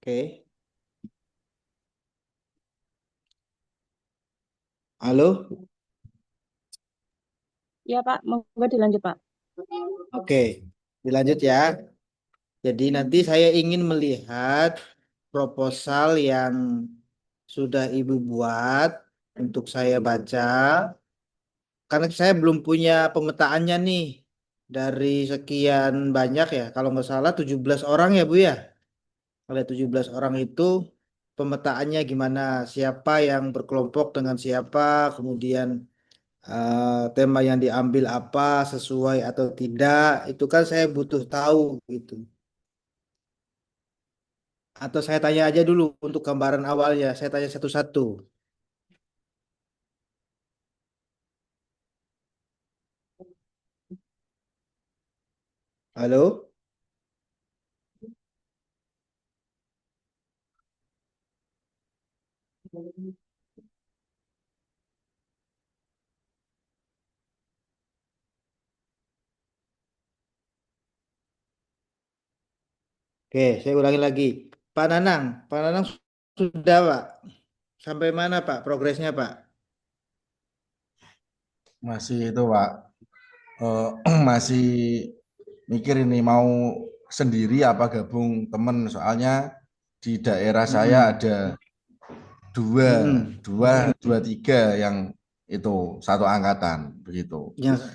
Oke. Halo. Iya Pak, monggo dilanjut Pak. Oke. Dilanjut ya. Jadi nanti saya ingin melihat proposal yang sudah Ibu buat untuk saya baca. Karena saya belum punya pemetaannya nih. Dari sekian banyak ya. Kalau nggak salah 17 orang ya Bu ya. Oleh 17 orang itu pemetaannya gimana? Siapa yang berkelompok dengan siapa? Kemudian tema yang diambil apa, sesuai atau tidak? Itu kan saya butuh tahu gitu. Atau saya tanya aja dulu untuk gambaran awalnya. Saya tanya satu-satu. Halo? Oke, saya ulangi lagi. Pak Nanang sudah Pak. Sampai mana Pak progresnya Pak? Masih itu Pak, masih mikir ini mau sendiri apa gabung temen, soalnya di daerah saya Mm-mm. ada dua, Mm-mm. tiga yang itu satu angkatan begitu. Yang,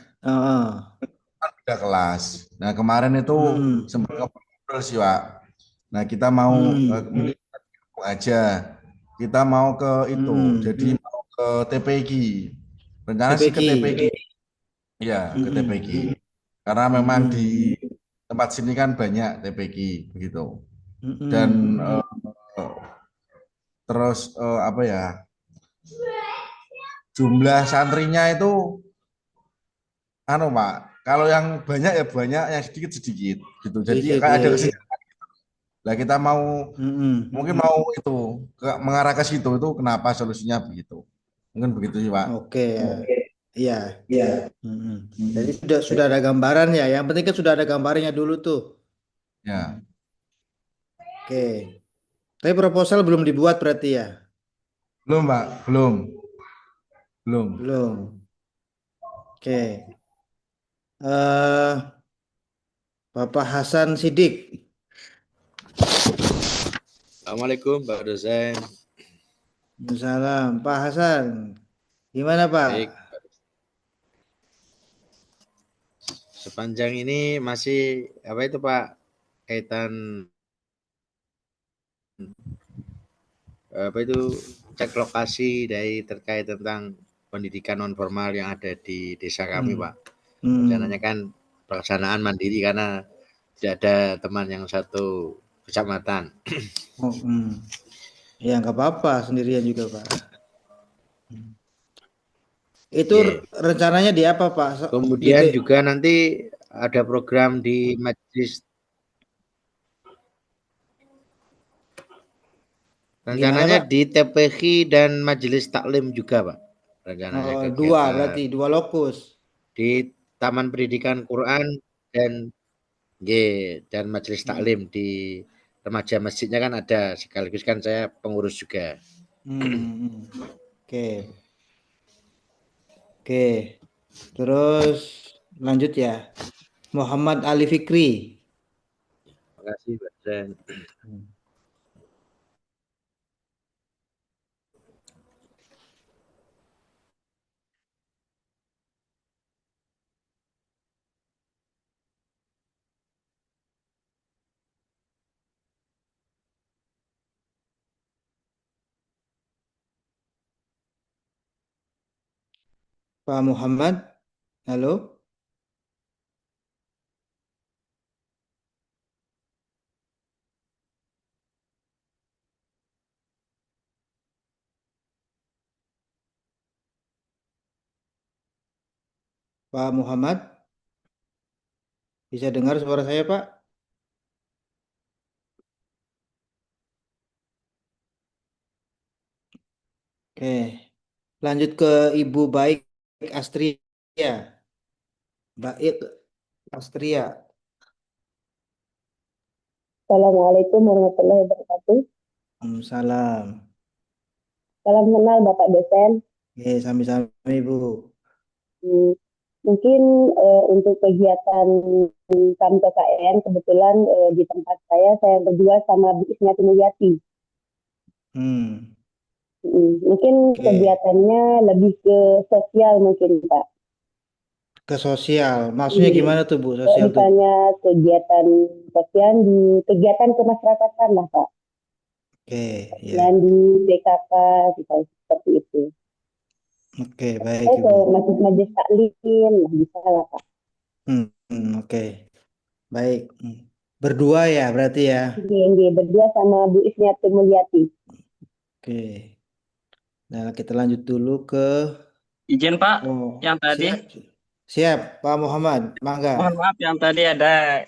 Beda kelas. Nah kemarin itu mm-mm. sempat ngobrol sih Pak. Nah kita mau Mm-mm. mending aja, kita mau ke itu, Mm-mm. jadi mau ke TPG. Rencana sih ke TPG, TPG. ya ke TPG. Mm-mm. Karena memang di Mm-mm. tempat sini kan banyak TPG begitu. Dan Mm-mm. terus apa ya, jumlah santrinya itu anu Pak, kalau yang banyak ya banyak, yang sedikit sedikit gitu. Jadi Sedikit kayak ya. ada kesenjangan. Lah kita mau Mm-mm. mungkin mau itu mengarah ke situ, itu kenapa solusinya begitu. Mungkin begitu sih Pak. Oke ya. Iya. Mm-mm. Jadi sudah ada gambaran ya. Yang penting kan sudah ada gambarnya dulu tuh. Ya, Oke. Tapi proposal belum dibuat berarti ya? belum Pak, belum, belum. Belum. Oke. eh Bapak Hasan Sidik. Assalamualaikum Pak dosen. Salam. Pak Hasan. Gimana Pak? Baik, sepanjang ini masih apa itu Pak, kaitan apa itu, cek lokasi dari terkait tentang pendidikan non formal yang ada di desa kami Hmm. Pak. Rencananya Hmm. kan pelaksanaan mandiri karena tidak ada teman yang satu kecamatan. Oh, ya nggak apa-apa sendirian juga Pak. Hmm. Itu Oke. rencananya di apa Pak? Di Kemudian juga nanti ada program di majelis, gimana rencananya Pak? di TPQ dan majelis taklim juga Pak. Rencananya Dua kegiatan berarti dua lokus. di Taman Pendidikan Quran dan dan majelis taklim Hmm. di remaja masjidnya kan ada, sekaligus kan saya pengurus juga. Hmm. Oke. Oke. Terus lanjut ya. Muhammad Ali Fikri. Terima kasih Pak Sen. Hmm. Pak Muhammad. Halo. Pak Muhammad. Bisa dengar suara saya Pak? Oke. Lanjut ke Ibu Baik Astria. Baik Astria. Assalamualaikum warahmatullahi wabarakatuh. Salam. Salam kenal Bapak dosen. Oke, sami-sami Bu. Hmm, Mungkin untuk kegiatan KMPKN kebetulan di tempat saya berdua sama Bu Isnya Mulyati. Hmm, Mungkin oke. kegiatannya lebih ke sosial mungkin Pak. Ke sosial. Maksudnya Hmm, gimana tuh Bu, Kalau sosial tuh? misalnya kegiatan sosial di kegiatan kemasyarakatan lah Pak. Oke, Dan ya. di PKK misalnya seperti itu. Oke, baik Saya ke Ibu. majelis taklim, lah bisa lah Pak. Oke, baik. Berdua ya berarti ya. GNG berdua sama Bu Isniati Mulyati. Oke. Nah, kita lanjut dulu ke Izin Pak, oh, yang tadi, siap. Siap, Pak Muhammad. Mangga. mohon maaf yang tadi ada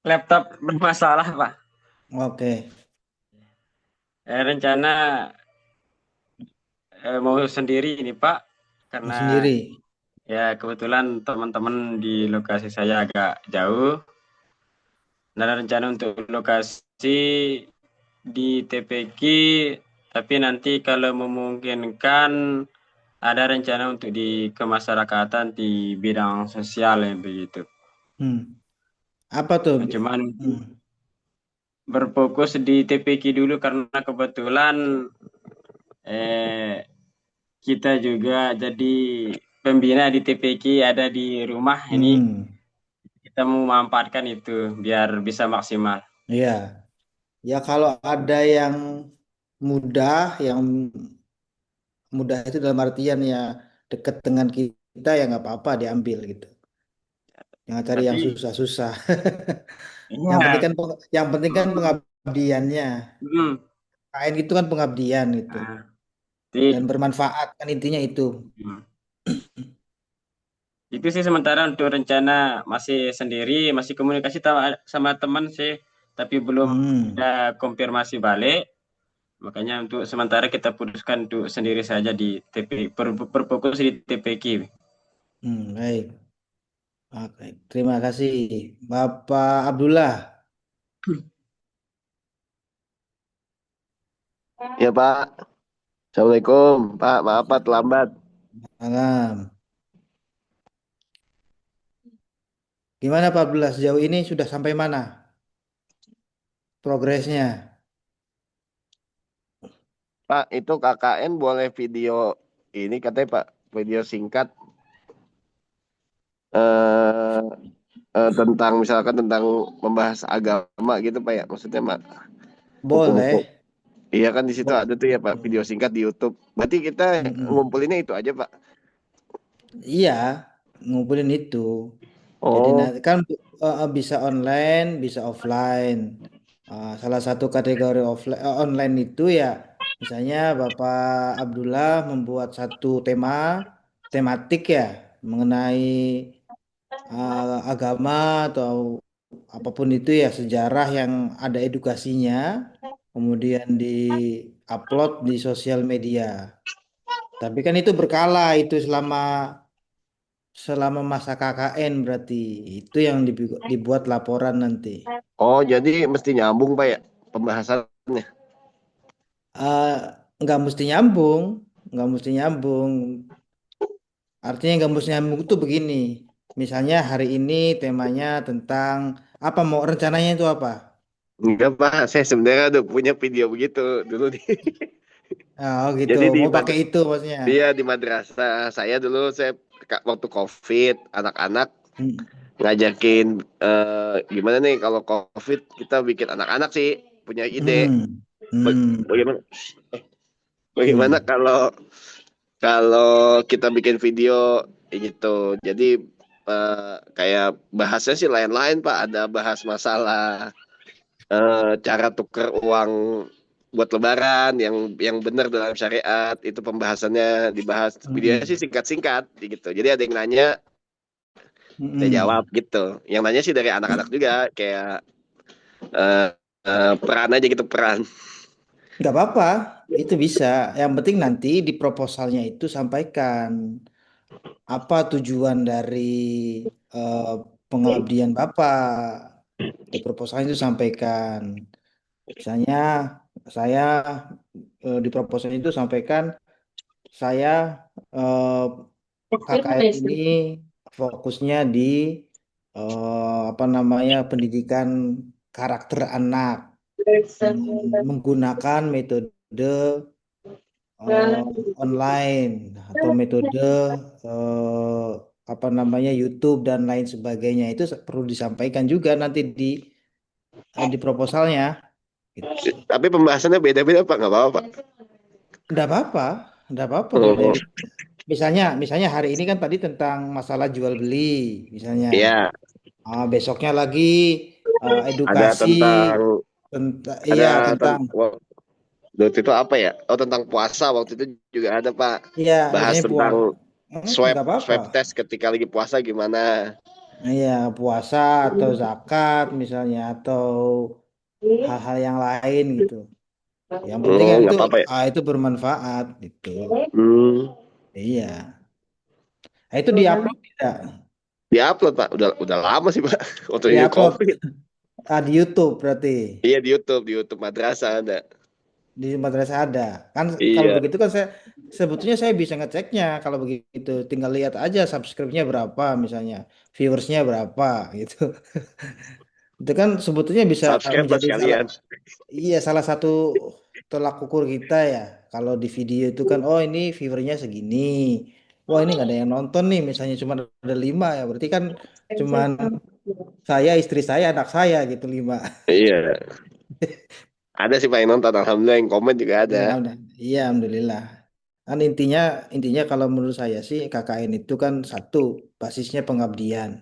laptop bermasalah Pak. Oke. Rencana mau sendiri ini Pak, Mau karena sendiri. ya kebetulan teman-teman di lokasi saya agak jauh. Dan rencana untuk lokasi di TPQ, tapi nanti kalau memungkinkan ada rencana untuk di kemasyarakatan di bidang sosial yang begitu. Hmm. Apa tuh? Cuman Hmm. berfokus di TPQ dulu karena kebetulan eh, kita juga jadi pembina di TPQ ada di rumah ini. Hmm. Kita memanfaatkan itu biar bisa maksimal. Iya. Ya kalau ada yang yang mudah itu dalam artian ya dekat dengan kita ya nggak apa-apa diambil gitu. Jangan cari yang Tapi susah-susah. Yang penting iya, kan yang penting kan pengabdiannya. hmm, KN itu kan pengabdian gitu nah, dan bermanfaat kan intinya itu. hmm. Itu sih sementara untuk rencana masih sendiri, masih komunikasi sama teman sih, tapi belum Hmm. ada konfirmasi balik. Makanya untuk sementara kita putuskan untuk sendiri saja di TP, berfokus di TPQ. Baik. Oke, terima kasih Bapak Abdullah. Ya Pak, Assalamualaikum Pak, maaf Pak terlambat. Malam. Gimana Pak Abdullah sejauh ini sudah sampai mana progresnya? Pak, itu KKN boleh video ini katanya Pak, video singkat eh, tentang misalkan tentang membahas agama gitu Pak ya, maksudnya Pak, hukum-hukum. Boleh. Iya kan di situ Bo- ada tuh ya Pak, video singkat di YouTube. Berarti kita Mm-mm. ngumpulinnya itu aja Pak. Iya, ngumpulin itu. Jadi Oh, nanti kan bisa online, bisa offline. Salah satu kategori online itu ya, misalnya Bapak Abdullah membuat satu tematik ya, mengenai agama atau apapun itu ya, sejarah yang ada edukasinya, kemudian di-upload di sosial media. Tapi kan itu berkala itu selama masa KKN berarti itu yang dibuat laporan nanti. oh jadi mesti nyambung Pak ya pembahasannya. Eh, nggak mesti nyambung, nggak mesti nyambung. Artinya nggak mesti nyambung itu begini. Misalnya hari ini temanya tentang apa mau rencananya itu apa? Enggak Pak, saya sebenarnya udah punya video begitu dulu di. Oh gitu, Jadi mau pakai itu maksudnya. dia di madrasah saya dulu saya waktu COVID anak-anak Hmm. ngajakin gimana nih kalau COVID kita bikin anak-anak sih punya ide Hmm. Hmm. bagaimana bagaimana Hmm. kalau kalau kita bikin video gitu. Jadi kayak bahasnya sih lain-lain Pak. Ada bahas masalah cara tuker uang buat lebaran yang benar dalam syariat itu pembahasannya dibahas videonya sih Hmm. singkat-singkat gitu. Jadi ada yang nanya saya jawab Hmm. gitu. Yang nanya sih dari anak-anak juga kayak eh, peran aja gitu peran. Nggak apa-apa, itu bisa. Yang penting nanti di proposalnya itu sampaikan apa tujuan dari eh, pengabdian Bapak. proposal itu sampaikan. Misalnya saya di proposal itu sampaikan saya KKN ini fokusnya di apa namanya pendidikan karakter anak, menggunakan metode online atau metode eh, apa namanya YouTube dan lain sebagainya. Itu perlu disampaikan juga nanti di proposalnya. Gitu. Tapi pembahasannya beda-beda Pak, nggak apa-apa Pak. Enggak apa-apa kalau Oh, dari misalnya hari ini kan tadi tentang masalah jual beli misalnya. iya, Besoknya lagi ada edukasi tentang tentang ada iya tentang waktu itu apa ya? Oh, tentang puasa waktu itu juga ada Pak. iya Bahas misalnya tentang swab enggak apa-apa. swab test ketika lagi puasa gimana? Iya puasa atau zakat misalnya atau hal-hal yang lain gitu. Yang penting kan Nggak apa-apa ya. itu bermanfaat gitu. Hmm, Iya. Nah, itu diupload tidak? diupload Pak. Udah lama sih Pak. Waktu ini Diupload COVID. di YouTube berarti. Iya di YouTube madrasah ada. Di madrasah ada kan kalau Iya, begitu kan sebetulnya saya bisa ngeceknya kalau begitu tinggal lihat aja subscribe-nya berapa misalnya viewersnya berapa gitu itu kan sebetulnya bisa subscribe Pak menjadi sekalian. salah satu tolak ukur kita ya kalau di video itu kan oh ini viewernya segini wah ini nggak ada yang nonton nih misalnya cuma ada 5 ya berarti kan cuman saya istri saya anak saya gitu 5. Iya, ada sih Pak yang nonton. Alhamdulillah yang komen juga ada. Ya, iya, alhamdulillah. Kan intinya kalau menurut saya sih KKN itu kan satu basisnya pengabdian.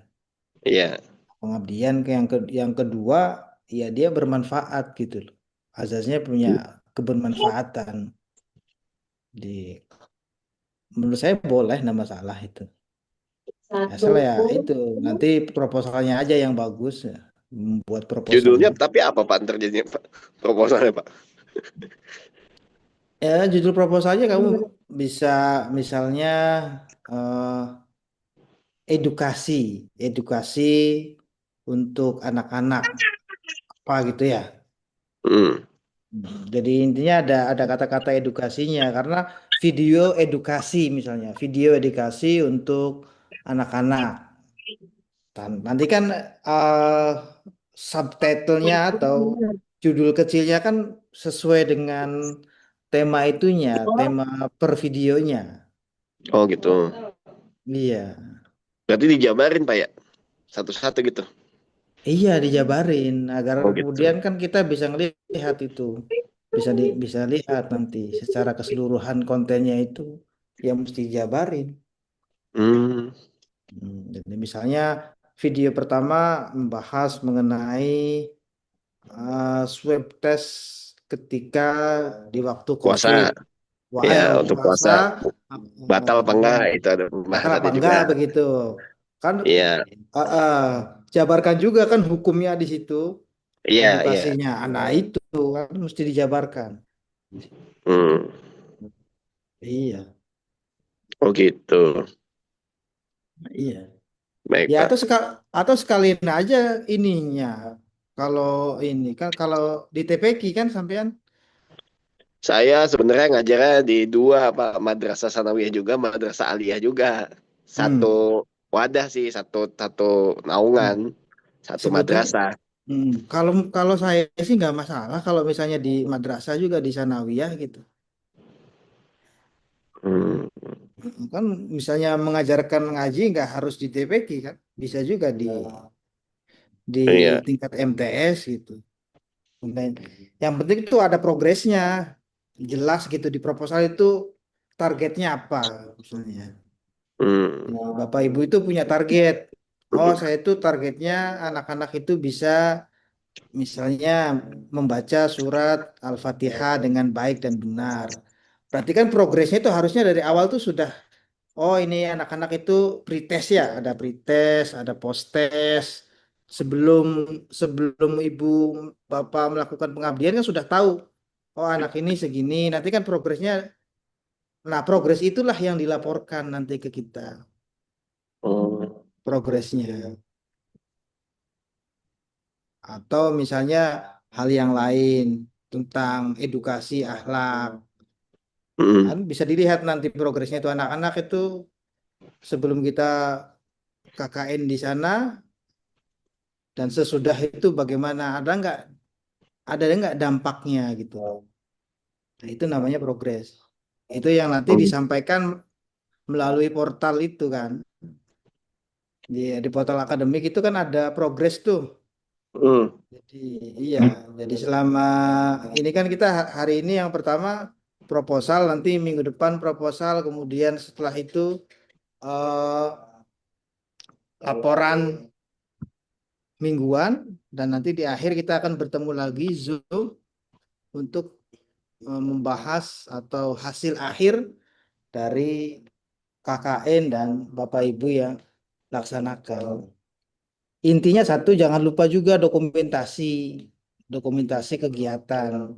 Iya. Pengabdian yang kedua ya dia bermanfaat gitu loh. Azasnya punya kebermanfaatan. Di menurut saya boleh nggak masalah itu. Asal ya itu nanti proposalnya aja yang bagus ya. Buat Judulnya proposalnya. tapi apa Pak ntar jadinya Pak? Proposalnya Pak. Ya judul proposalnya kamu bisa misalnya eh, edukasi untuk anak-anak apa gitu ya. Hmm. Jadi intinya ada kata-kata edukasinya karena video edukasi misalnya, video edukasi untuk anak-anak. Nanti kan eh, subtitlenya atau judul kecilnya kan sesuai dengan tema itunya, tema per videonya. Oh gitu. Iya. Berarti dijabarin Pak ya? Satu-satu gitu. Iya, dijabarin agar Oh gitu. kemudian kan kita bisa ngelihat itu. Bisa lihat nanti secara keseluruhan kontennya itu yang mesti dijabarin. Hmm. Jadi misalnya video pertama membahas mengenai swab test ketika di waktu COVID. Puasa. Wah, Ya untuk puasa puasa. Batal apa dan enggak itu ada batal apa pembahasannya juga. enggak begitu. Kan Iya. uh, uh, jabarkan juga kan hukumnya di situ. Iya, iya. Edukasinya anak itu kan mesti dijabarkan. Hmm. Iya, Oh gitu. iya. Baik Ya Pak. atau sekalian aja ininya. Kalau ini kan kalau di TPQ kan sampean. Saya sebenarnya ngajarnya di dua Pak, Madrasah Sanawiyah juga, Madrasah Aliyah juga. Satu Hmm, wadah sih, satu satu hmm. naungan, satu Sebetulnya madrasah. kalau kalau saya sih nggak masalah kalau misalnya di madrasah juga di sanawiyah gitu. Hmm. Kan misalnya mengajarkan ngaji nggak harus di TPQ kan. Bisa juga di Iya. tingkat MTS gitu. Dan yang penting itu ada progresnya, jelas gitu di proposal itu targetnya apa misalnya. Hmm. Nah, Bapak Ibu itu punya target. Oh, saya itu targetnya anak-anak itu bisa misalnya membaca surat Al-Fatihah dengan baik dan benar. Berarti kan progresnya itu harusnya dari awal tuh sudah, oh ini anak-anak itu pretest ya, ada pretest, ada post-test. Sebelum sebelum ibu bapak melakukan pengabdian kan sudah tahu, oh anak ini segini. Nanti kan progresnya, nah progres itulah yang dilaporkan nanti ke kita, Oh. progresnya. atau misalnya hal yang lain tentang edukasi akhlak. Mm. Kan bisa dilihat nanti progresnya itu anak-anak itu sebelum kita KKN di sana dan sesudah itu bagaimana, ada nggak dampaknya gitu. Nah, itu namanya progres. Itu yang nanti Mm. disampaikan melalui portal itu kan. Di portal akademik itu kan ada progres tuh. Mm. Jadi iya, jadi selama ini kan kita hari ini yang pertama proposal, nanti minggu depan proposal, kemudian setelah itu eh, laporan mingguan, dan nanti di akhir kita akan bertemu lagi Zoom untuk membahas atau hasil akhir dari KKN dan Bapak Ibu yang laksanakan. Intinya satu, jangan lupa juga dokumentasi, dokumentasi kegiatan.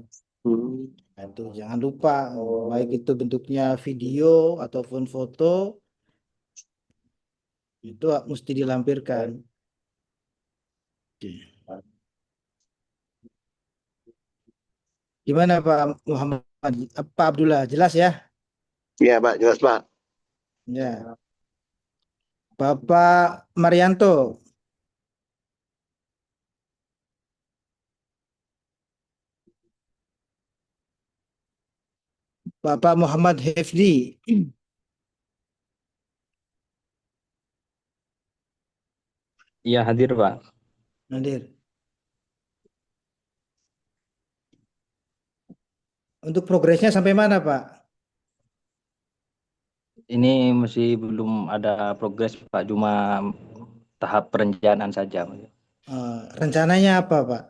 Mm. Nah, itu jangan lupa, baik itu bentuknya video ataupun foto, itu mesti dilampirkan. Gimana Pak Muhammad, Pak Abdullah, jelas ya? Ya, Pak, jelas, Pak. Ya. Bapak Marianto, Bapak Muhammad Hefdi, Iya hadir Pak. hadir. Untuk progresnya sampai mana Pak? Ini masih belum ada progres Pak, cuma tahap perencanaan saja. Rencananya apa Pak?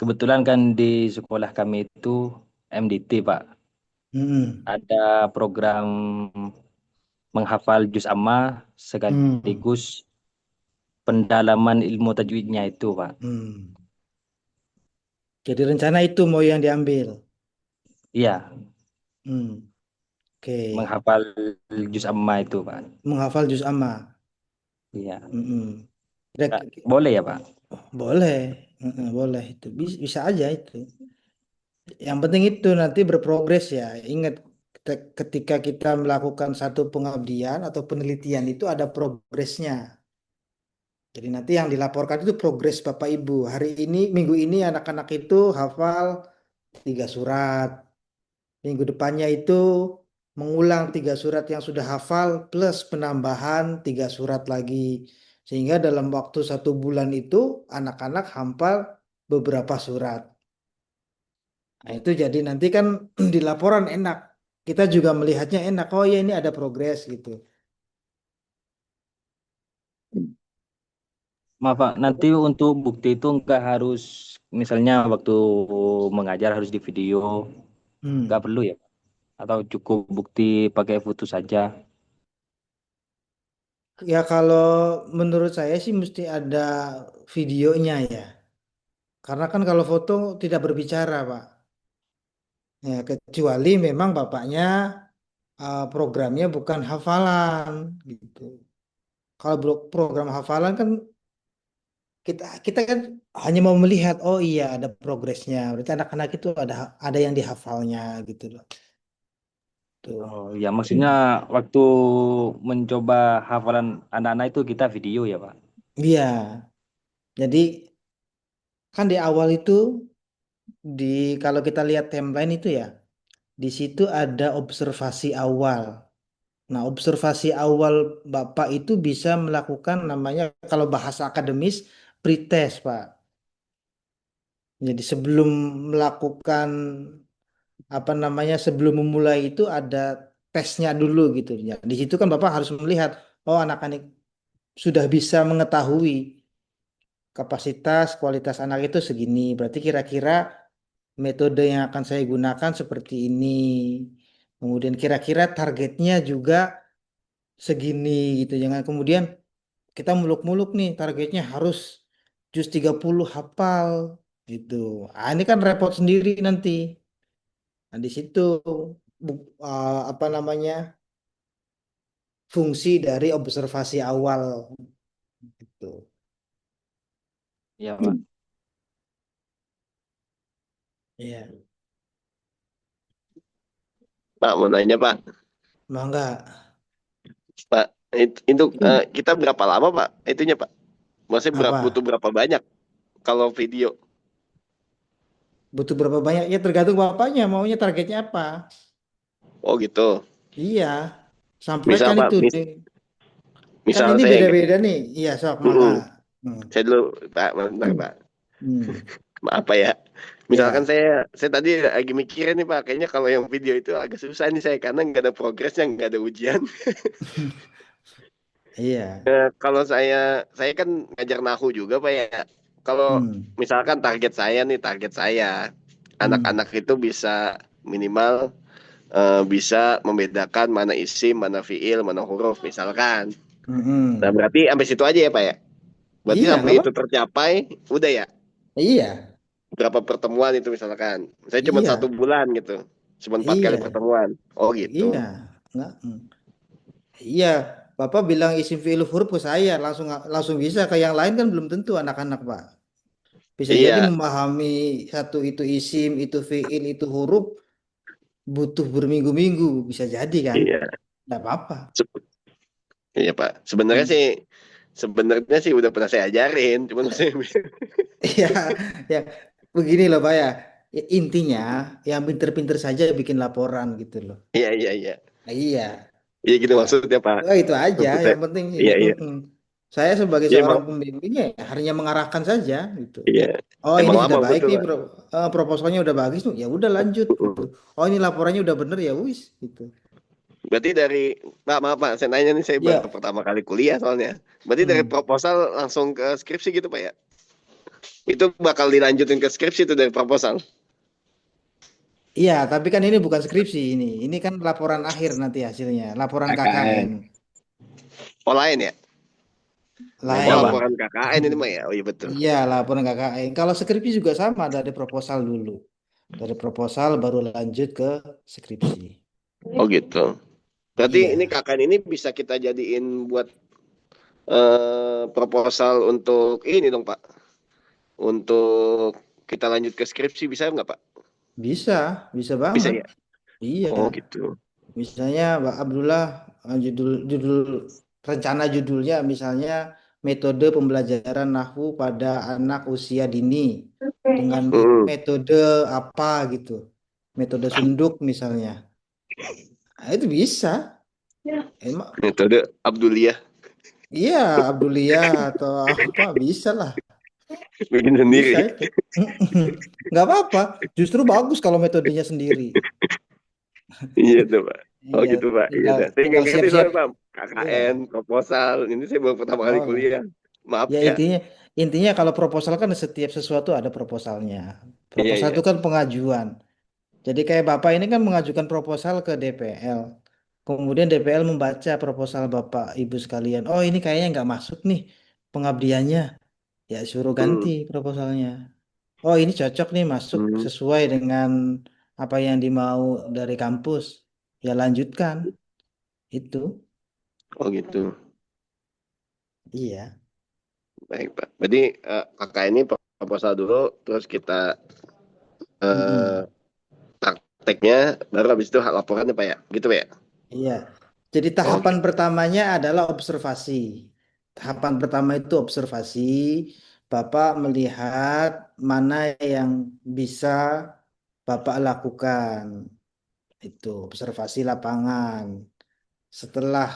Kebetulan kan di sekolah kami itu MDT Pak. Hmm. Ada program menghafal juz amma Hmm. sekaligus pendalaman ilmu tajwidnya itu Pak. Hmm. Jadi rencana itu mau yang diambil. Iya, Hmm. Oke. menghafal juz amma itu Pak. Menghafal juz amma. Iya. Hmm. Boleh ya Pak? Boleh. Boleh itu. Bisa aja itu. Yang penting itu nanti berprogres ya. Ingat, ketika kita melakukan satu pengabdian atau penelitian itu ada progresnya. Jadi nanti yang dilaporkan itu progres Bapak Ibu. Hari ini, minggu ini anak-anak itu hafal 3 surat. Minggu depannya itu mengulang 3 surat yang sudah hafal plus penambahan 3 surat lagi. Sehingga dalam waktu 1 bulan itu anak-anak hafal beberapa surat. Nah, itu jadi nanti kan di laporan enak. Kita juga melihatnya enak. Oh ya, ini ada progres gitu. Maaf Pak, nanti untuk bukti itu nggak harus misalnya waktu mengajar harus di video, nggak Hmm. perlu ya Pak? Atau cukup bukti pakai foto saja? Ya kalau menurut saya sih mesti ada videonya ya. Karena kan kalau foto tidak berbicara, Pak. Ya, kecuali memang bapaknya programnya bukan hafalan gitu. Kalau program hafalan kan kita kita kan hanya mau melihat, oh iya ada progresnya. Berarti anak-anak itu ada yang dihafalnya gitu loh. Tuh. Oh ya, maksudnya waktu mencoba hafalan anak-anak itu kita video ya Pak? Iya. Jadi kan di awal itu, di kalau kita lihat timeline itu ya, di situ ada observasi awal. Nah, observasi awal Bapak itu bisa melakukan namanya, kalau bahasa akademis, pretest, Pak. Jadi sebelum melakukan apa namanya, sebelum memulai itu ada tesnya dulu gitu ya. Di situ kan Bapak harus melihat, oh anak-anak sudah bisa mengetahui kapasitas kualitas anak itu segini. Berarti kira-kira metode yang akan saya gunakan seperti ini. Kemudian kira-kira targetnya juga segini gitu. Jangan kemudian kita muluk-muluk nih targetnya harus jus 30 hafal gitu. Ah, ini kan repot sendiri nanti. Nah, di situ apa namanya, fungsi dari observasi awal gitu. Iya, Pak. Iya, Pak mau nanya Pak. mangga. Pak, itu kita berapa lama Pak? Itunya Pak. Maksudnya butuh Apa? berapa banyak kalau video? Butuh berapa banyak? Ya tergantung bapaknya maunya targetnya apa. Oh gitu. Iya, Misal sampaikan Pak, itu. Kan misal ini saya, beda-beda nih. Iya, sok mangga. Mm-mm. Hmm. Saya dulu Pak, bentar Pak. Hmm. Maaf Pak ya. Misalkan Ya, saya tadi lagi mikirin nih Pak, kayaknya kalau yang video itu agak susah nih saya karena nggak ada progresnya, nggak ada ujian. iya. Kalau saya kan ngajar nahu juga Pak ya. Kalau Hmm. misalkan target saya, Hmm. anak-anak itu bisa minimal bisa membedakan mana isim, mana fiil, mana huruf misalkan. Nah Hmm. berarti sampai situ aja ya Pak ya. Berarti Iya, sampai nggak apa? itu tercapai, udah ya. Iya, Berapa pertemuan itu misalkan. Saya cuma iya, 1 bulan gitu. Cuma 4 kali iya, pertemuan. Oh iya. gitu. Nggak. Iya, Bapak bilang isim fiil huruf ke saya langsung langsung bisa ke yang lain kan belum tentu anak-anak, Pak. Bisa jadi Iya, memahami satu itu isim, itu fiil, itu huruf butuh berminggu-minggu, bisa jadi kan? iya. Nggak apa-apa. Se- Iya Pak. Hmm. Sebenarnya sih udah pernah saya ajarin. Cuman saya Iya, ya begini loh, Pak ya. Intinya yang pinter-pinter saja bikin laporan gitu loh. iya, iya, iya. Nah, iya. Iya gitu Ah, maksudnya Pak. itu aja Maksud saya. yang penting ini. Iya, iya. Saya sebagai Iya seorang emang, pembimbingnya hanya mengarahkan saja gitu. iya. Oh ini Emang sudah lama baik betul nih Pak. proposalnya udah bagus tuh ya udah lanjut gitu. Mm-mm. Oh ini laporannya udah bener ya wis gitu. Berarti dari Pak, maaf Pak, saya nanya nih, saya baru Ya, pertama kali kuliah soalnya. Berarti dari hmm. proposal langsung ke skripsi gitu Pak ya? Itu bakal dilanjutin ke skripsi itu dari proposal. Iya tapi kan ini bukan skripsi ini. Ini kan laporan akhir nanti hasilnya, laporan KKN KKN. Oh lain ya? Oh Beda, lain. Pak. laporan KKN ini mah ya? Oh iya betul. Iya laporan KKN. Kalau skripsi juga sama dari proposal dulu. Dari proposal baru lanjut ke skripsi. Oh gitu. Berarti ini Iya. KKN ini bisa kita jadiin buat proposal untuk ini dong Pak. Untuk kita lanjut ke skripsi bisa nggak Pak? Bisa, bisa Bisa banget. ya? Iya. Oh gitu. Misalnya Mbak Abdullah judul judul rencana judulnya misalnya metode pembelajaran nahwu pada anak usia dini dengan Mm-mm. metode apa gitu. Metode sunduk misalnya. Nah, itu bisa. Emang Metode Abduliyah iya Abdullah atau apa bisa lah. bikin Bisa sendiri. itu. Nggak apa-apa. Justru bagus kalau metodenya sendiri. Iya tuh Pak. Oh Iya, gitu Pak. Iya tinggal dah. Saya nggak tinggal ngerti siap-siap. soalnya Pak. Iya. KKN, proposal. Ini saya baru pertama kali Oh. kuliah. Maaf Ya ya. intinya kalau proposal kan setiap sesuatu ada proposalnya. Iya Proposal iya. itu kan pengajuan. Jadi kayak Bapak ini kan mengajukan proposal ke DPL. Kemudian DPL membaca proposal Bapak Ibu sekalian. Oh ini kayaknya nggak masuk nih pengabdiannya. Ya suruh ganti Hmm. proposalnya. Oh ini cocok nih masuk Hmm. sesuai dengan apa yang dimau dari kampus. Ya lanjutkan. Itu. Oh gitu. Iya. Baik Pak. Berarti kakak ini proposal dulu, terus kita eh, Mm-mm. prakteknya, baru habis itu laporannya Pak ya. Gitu Pak ya. Iya. Jadi Oh tahapan gitu. pertamanya adalah observasi. Tahapan pertama itu observasi. Bapak melihat mana yang bisa Bapak lakukan. Itu observasi lapangan. Setelah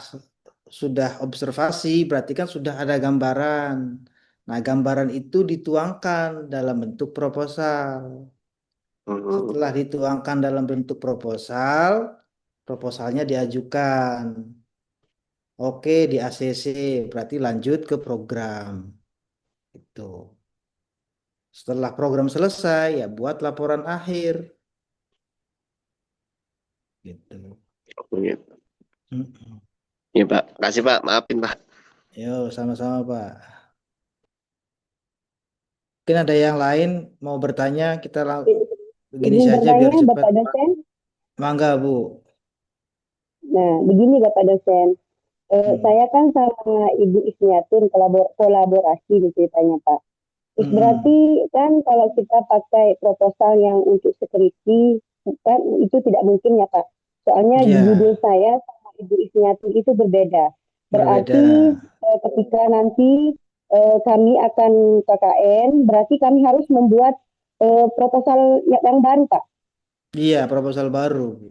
sudah observasi, berarti kan sudah ada gambaran. Nah, gambaran itu dituangkan dalam bentuk proposal. Hmm. Setelah dituangkan dalam bentuk proposal, proposalnya diajukan. Oke, di ACC berarti lanjut ke program. Itu. Setelah program selesai, ya buat laporan akhir. Gitu. Oh, gitu. Mm-mm. Iya Pak. Kasih Pak. Maafin Pak. Yo, sama-sama Pak. Mungkin ada yang lain mau bertanya, kita begini Izin saja biar bertanya, cepat. Bapak dosen. Mangga, Bu. Nah, begini Bapak dosen. Hmm. Saya kan sama Ibu Isniatun kolaborasi nih ceritanya Pak. Terus Mm-mm. berarti kan kalau kita pakai proposal yang untuk skripsi kan itu tidak mungkin ya Pak. Soalnya Ya, judul saya sama Ibu Isniati itu berbeda. berbeda. Berarti ketika nanti kami akan KKN, berarti kami harus membuat proposal yang baru Pak. Iya, proposal baru.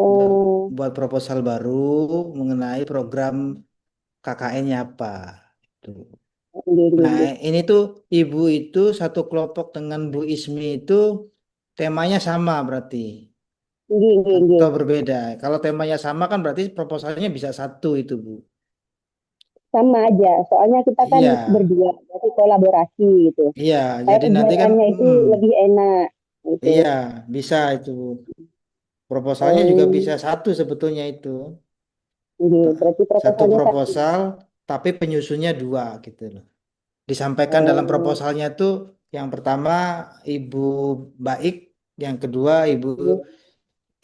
Buat, Oh, buat proposal baru mengenai program KKN-nya apa. Tuh. nggih, nggih, Nah, nggih. ini tuh ibu itu satu kelompok dengan Bu Ismi itu temanya sama berarti Nggih, nggih, nggih. atau berbeda. Kalau temanya sama kan berarti proposalnya bisa satu itu, Bu. Sama aja. Soalnya kita kan Iya, berdua, berarti kolaborasi gitu. iya. Kayak Jadi nanti kan, kegiatannya itu lebih enak gitu. iya bisa itu. Proposalnya juga bisa Oh, satu sebetulnya itu. nggih. Berarti Satu proposalnya satu. proposal, tapi penyusunnya dua gitu loh. Disampaikan dalam Oh, proposalnya tuh yang pertama Ibu Baik, yang kedua Ibu nggih.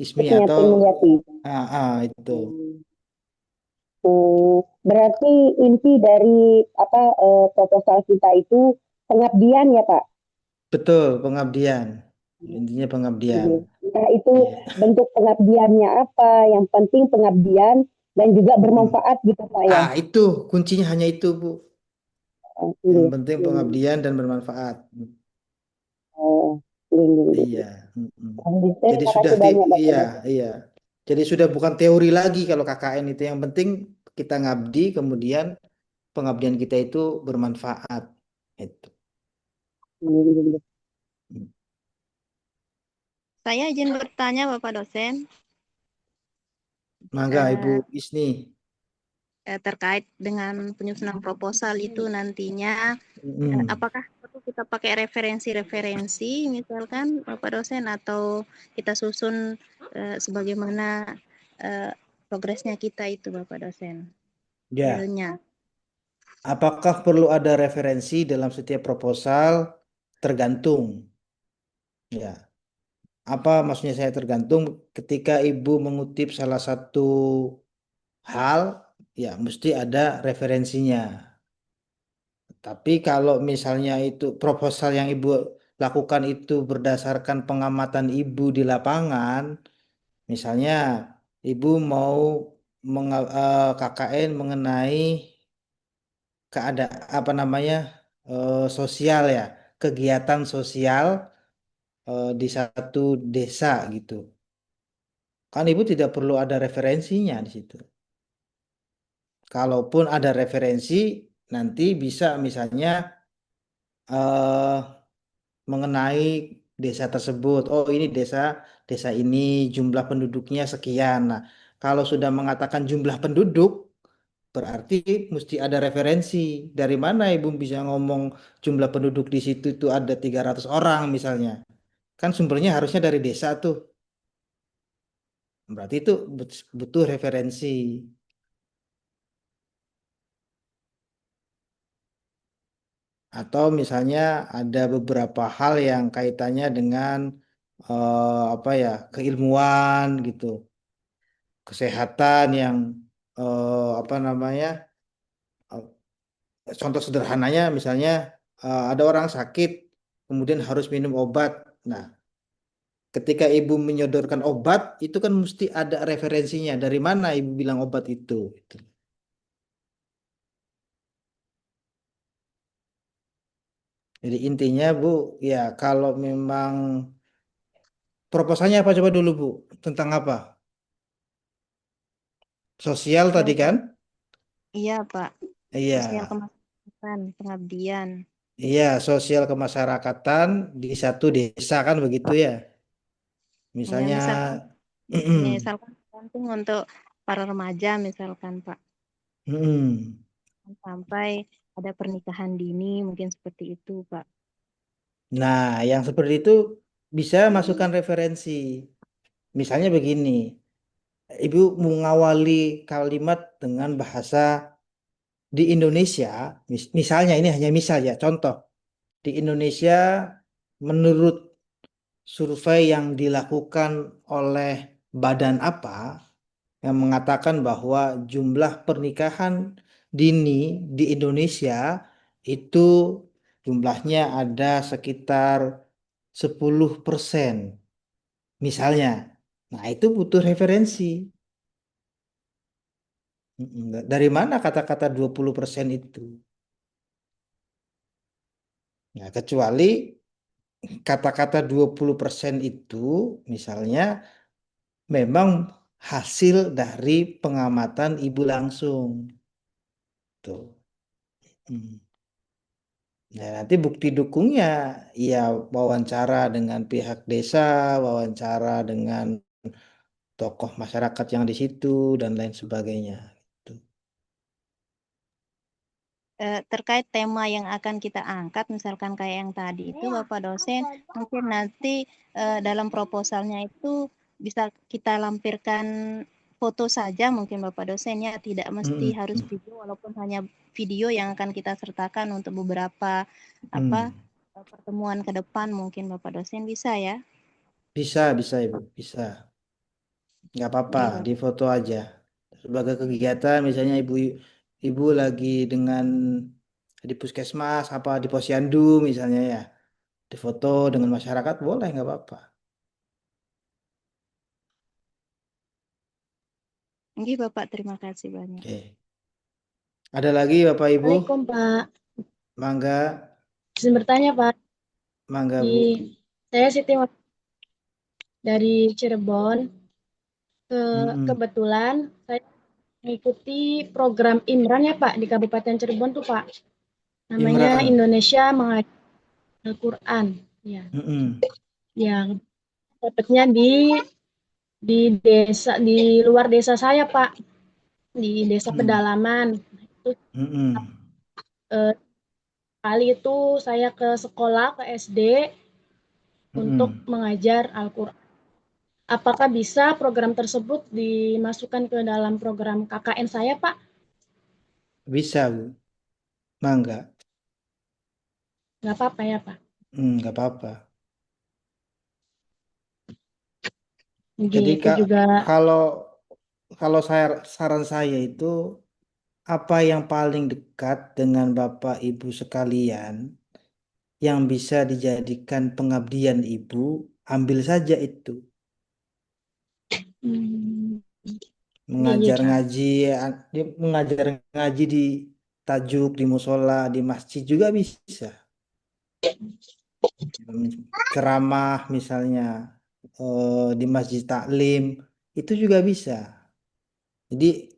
Ismi atau Ismiati Mulyati. itu. Hmm. Berarti inti dari apa proposal kita itu pengabdian ya Pak. Betul, pengabdian. Intinya pengabdian. Nggih. Nah itu Iya. bentuk pengabdiannya apa? Yang penting pengabdian dan juga Mm. bermanfaat gitu Pak ya. Itu kuncinya hanya itu, Bu. Oh, Yang nggih. penting Hmm. pengabdian dan bermanfaat. Oh, nggih, nggih, Iya. nggih. Mm-mm. Jadi Terima sudah kasih banyak Bapak iya, dosen. iya. Jadi sudah bukan teori lagi kalau KKN itu yang penting kita ngabdi kemudian pengabdian kita itu bermanfaat. Itu. Nggih, nggih, nggih. Saya izin bertanya Bapak dosen Mangga Ibu eh, Isni. terkait dengan penyusunan proposal itu nantinya Mm. apakah perlu kita pakai referensi-referensi misalkan Bapak dosen atau kita susun sebagaimana eh, progresnya kita itu Bapak dosen Ya, realnya. apakah perlu ada referensi dalam setiap proposal? Tergantung. Ya, apa maksudnya saya tergantung ketika Ibu mengutip salah satu hal, ya mesti ada referensinya. Tapi kalau misalnya itu proposal yang Ibu lakukan itu berdasarkan pengamatan Ibu di lapangan, misalnya Ibu mau KKN mengenai apa namanya sosial ya, kegiatan sosial di satu desa gitu. Kan Ibu tidak perlu ada referensinya di situ. Kalaupun ada referensi, nanti bisa misalnya eh, mengenai desa tersebut. Oh, ini desa desa ini jumlah penduduknya sekian. Nah, kalau sudah mengatakan jumlah penduduk, berarti mesti ada referensi. Dari mana Ibu bisa ngomong jumlah penduduk di situ itu ada 300 orang misalnya. Kan sumbernya harusnya dari desa tuh. Berarti itu butuh referensi. Atau misalnya ada beberapa hal yang kaitannya dengan apa ya, keilmuan gitu. Kesehatan yang apa namanya? Contoh sederhananya misalnya ada orang sakit kemudian harus minum obat. Nah, ketika ibu menyodorkan obat itu kan mesti ada referensinya. Dari mana ibu bilang obat itu? Gitu. Jadi intinya Bu, ya kalau memang proposalnya apa coba dulu Bu? Tentang apa? Sosial tadi kan? Iya Pak, sosial Iya. kemasyarakatan, pengabdian. Iya, sosial kemasyarakatan di satu desa kan begitu ya. Ya Misalnya misalkan penting untuk para remaja misalkan Pak sampai ada pernikahan dini mungkin seperti itu Pak. Nah, yang seperti itu bisa masukkan referensi. Misalnya begini, Ibu mengawali kalimat dengan bahasa di Indonesia, misalnya ini hanya misal ya, contoh. Di Indonesia, menurut survei yang dilakukan oleh badan apa yang mengatakan bahwa jumlah pernikahan dini di Indonesia itu jumlahnya ada sekitar 10% misalnya. Nah, itu butuh referensi. Dari mana kata-kata 20% itu? Nah, kecuali kata-kata 20% itu misalnya memang hasil dari pengamatan ibu langsung. Tuh. Hmm. Nah, nanti bukti dukungnya ya wawancara dengan pihak desa, wawancara dengan tokoh masyarakat yang di situ dan lain sebagainya. Gitu. Terkait tema yang akan kita angkat, misalkan kayak yang tadi itu Bapak dosen, mungkin nanti dalam proposalnya itu bisa kita lampirkan foto saja mungkin Bapak dosen ya, tidak mesti harus video, walaupun hanya video yang akan kita sertakan untuk beberapa pertemuan ke depan mungkin Bapak dosen bisa ya? Bisa Ibu, bisa. Nggak apa-apa, di foto aja. Sebagai kegiatan misalnya ibu lagi dengan di puskesmas apa di posyandu misalnya ya, di foto dengan masyarakat boleh nggak apa-apa. Oke Bapak, terima kasih banyak. Oke. Ada lagi Bapak Ibu? Assalamualaikum Pak. Mangga. Izin bertanya Pak. Mangga Bu. Saya Siti dari Cirebon. Kebetulan saya mengikuti program Imran ya Pak di Kabupaten Cirebon tuh Pak. Namanya Imran. Indonesia Mengajar Al-Quran. Ya. Yang dapatnya di desa, di luar desa saya Pak, di desa pedalaman. Itu kali itu saya ke sekolah, ke SD untuk mengajar Al-Quran. Apakah bisa program tersebut dimasukkan ke dalam program KKN saya, Pak? Bisa, Bu. Mangga. Nggak apa-apa ya, Pak? Nggak apa-apa. Jadi juga kalau saran saya itu apa yang paling dekat dengan Bapak Ibu sekalian yang bisa dijadikan pengabdian Ibu, ambil saja itu. Mengajar ngaji di tajuk, di musola, di masjid juga bisa. Ceramah misalnya di masjid taklim itu juga bisa. Jadi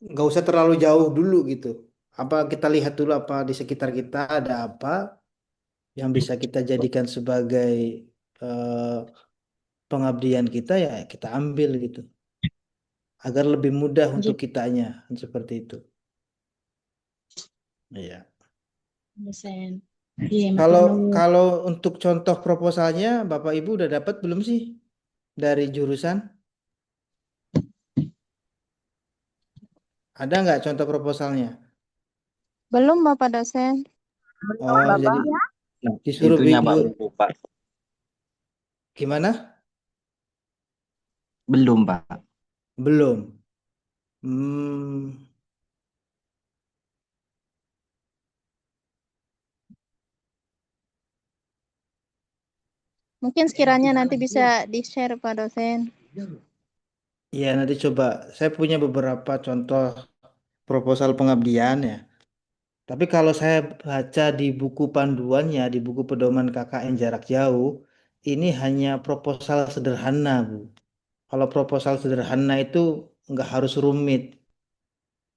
nggak usah terlalu jauh dulu gitu. Apa kita lihat dulu apa di sekitar kita ada apa yang bisa kita jadikan sebagai pengabdian kita ya kita ambil gitu. Agar lebih mudah untuk kitanya seperti itu. Iya. Kalau untuk contoh proposalnya Bapak Ibu udah dapat belum sih dari jurusan? Ada nggak contoh proposalnya? Belum Bapak dosen. Oh, jadi disuruh Pak. Gimana? Belum, Pak. Belum. Mungkin sekiranya nanti bisa di-share Pak dosen. Iya, nanti coba. Saya punya beberapa contoh proposal pengabdian ya. Tapi kalau saya baca di buku panduannya, di buku pedoman KKN jarak jauh, ini hanya proposal sederhana, Bu. Kalau proposal sederhana itu nggak harus rumit.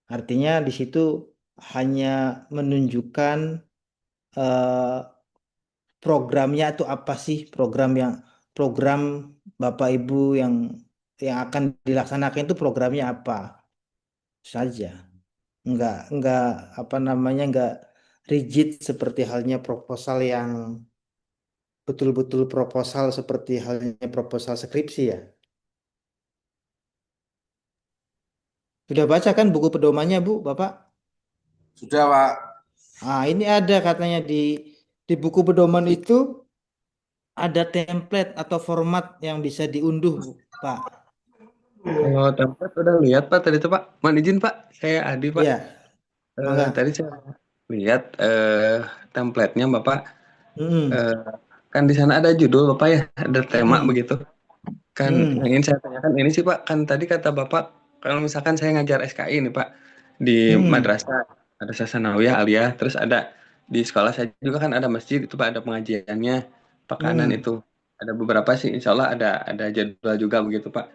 Artinya di situ hanya menunjukkan programnya itu apa sih, program Bapak Ibu yang akan dilaksanakan itu programnya apa saja. Enggak apa namanya enggak rigid seperti halnya proposal yang betul-betul proposal seperti halnya proposal skripsi ya. Sudah baca kan buku pedomannya Bu, Bapak? Sudah, Pak. Nah, ini ada katanya di buku pedoman itu ada template atau format yang bisa diunduh, Bu, Pak. Oh, template udah lihat Pak tadi itu Pak. Mohon izin Pak, saya Adi Pak. Iya. Tadi saya lihat template-nya Bapak. Hmm. Kan di sana ada judul Bapak ya, ada tema Hmm. begitu. Kan Hmm. yang ingin saya tanyakan ini sih Pak, kan tadi kata Bapak kalau misalkan saya ngajar SKI nih Pak di Hmm. madrasah, ada Sasanawiyah Aliyah, terus ada di sekolah saya juga kan ada masjid itu Pak, ada pengajiannya pekanan Hmm. itu. Ada beberapa sih insya Allah ada jadwal juga begitu Pak.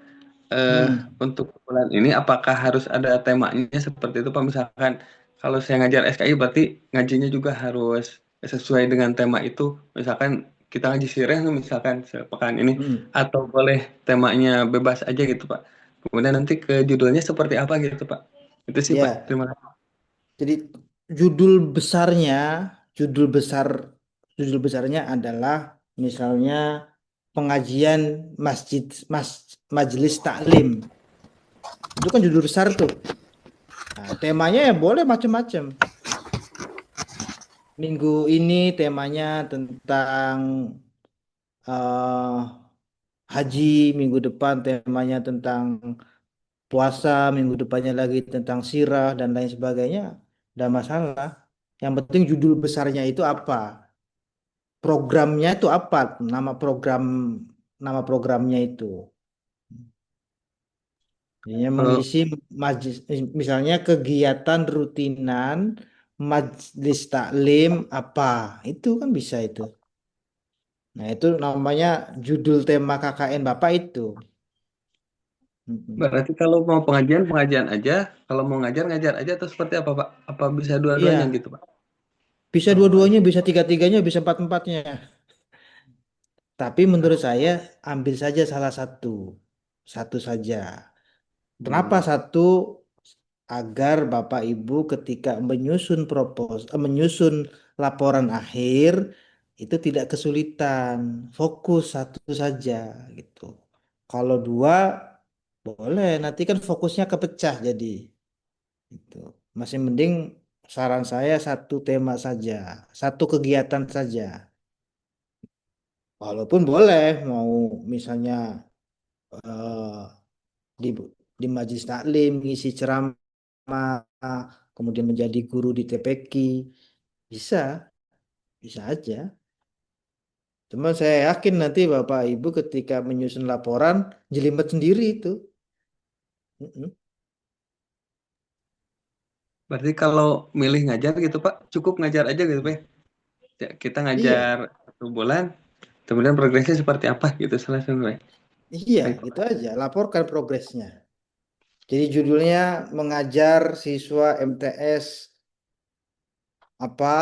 Untuk bulan ini apakah harus ada temanya seperti itu Pak? Misalkan kalau saya ngajar SKI berarti ngajinya juga harus sesuai dengan tema itu. Misalkan kita ngaji sireh nih, misalkan sepekan ini, Hmm. atau boleh temanya bebas aja gitu Pak. Kemudian nanti ke judulnya seperti apa gitu Pak. Itu sih Pak. Ya, Terima kasih. jadi judul besarnya, judul besar, judul besarnya adalah misalnya pengajian masjid, majelis taklim. Itu kan judul besar tuh. Nah, temanya ya boleh macam-macam. Minggu ini temanya tentang eh, haji, minggu depan temanya tentang puasa, minggu depannya lagi tentang sirah dan lain sebagainya. Tidak masalah. Yang penting judul besarnya itu apa? Programnya itu apa? Nama programnya itu. Jadinya Kalau mengisi misalnya kegiatan rutinan majelis taklim apa? Itu kan bisa itu. Nah, itu namanya judul tema KKN Bapak itu. Mm-mm. berarti kalau mau pengajian pengajian aja, kalau mau ngajar ngajar aja atau seperti apa Pak? Apa bisa dua-duanya Iya, gitu Pak? bisa Oh, dua-duanya, bisa tiga-tiganya, bisa empat-empatnya. Tapi menurut saya ambil saja salah satu. Satu saja. Kenapa hmm. satu? Agar Bapak Ibu ketika menyusun laporan akhir itu tidak kesulitan, fokus satu saja gitu. Kalau dua boleh, nanti kan fokusnya kepecah jadi itu. Masih mending saran saya satu tema saja, satu kegiatan saja. Walaupun boleh mau misalnya eh, di di majelis taklim ngisi ceramah, kemudian menjadi guru di TPQ, bisa, bisa aja. Cuma saya yakin nanti Bapak Ibu ketika menyusun laporan jelimet sendiri itu. Mm-mm. Berarti kalau milih ngajar gitu Pak, cukup ngajar aja gitu Pak. Ya, kita Iya, ngajar 1 bulan, kemudian progresnya seperti apa gitu selesai Pak. iya, Baik gitu Pak. aja. Laporkan progresnya. Jadi judulnya mengajar siswa MTS apa,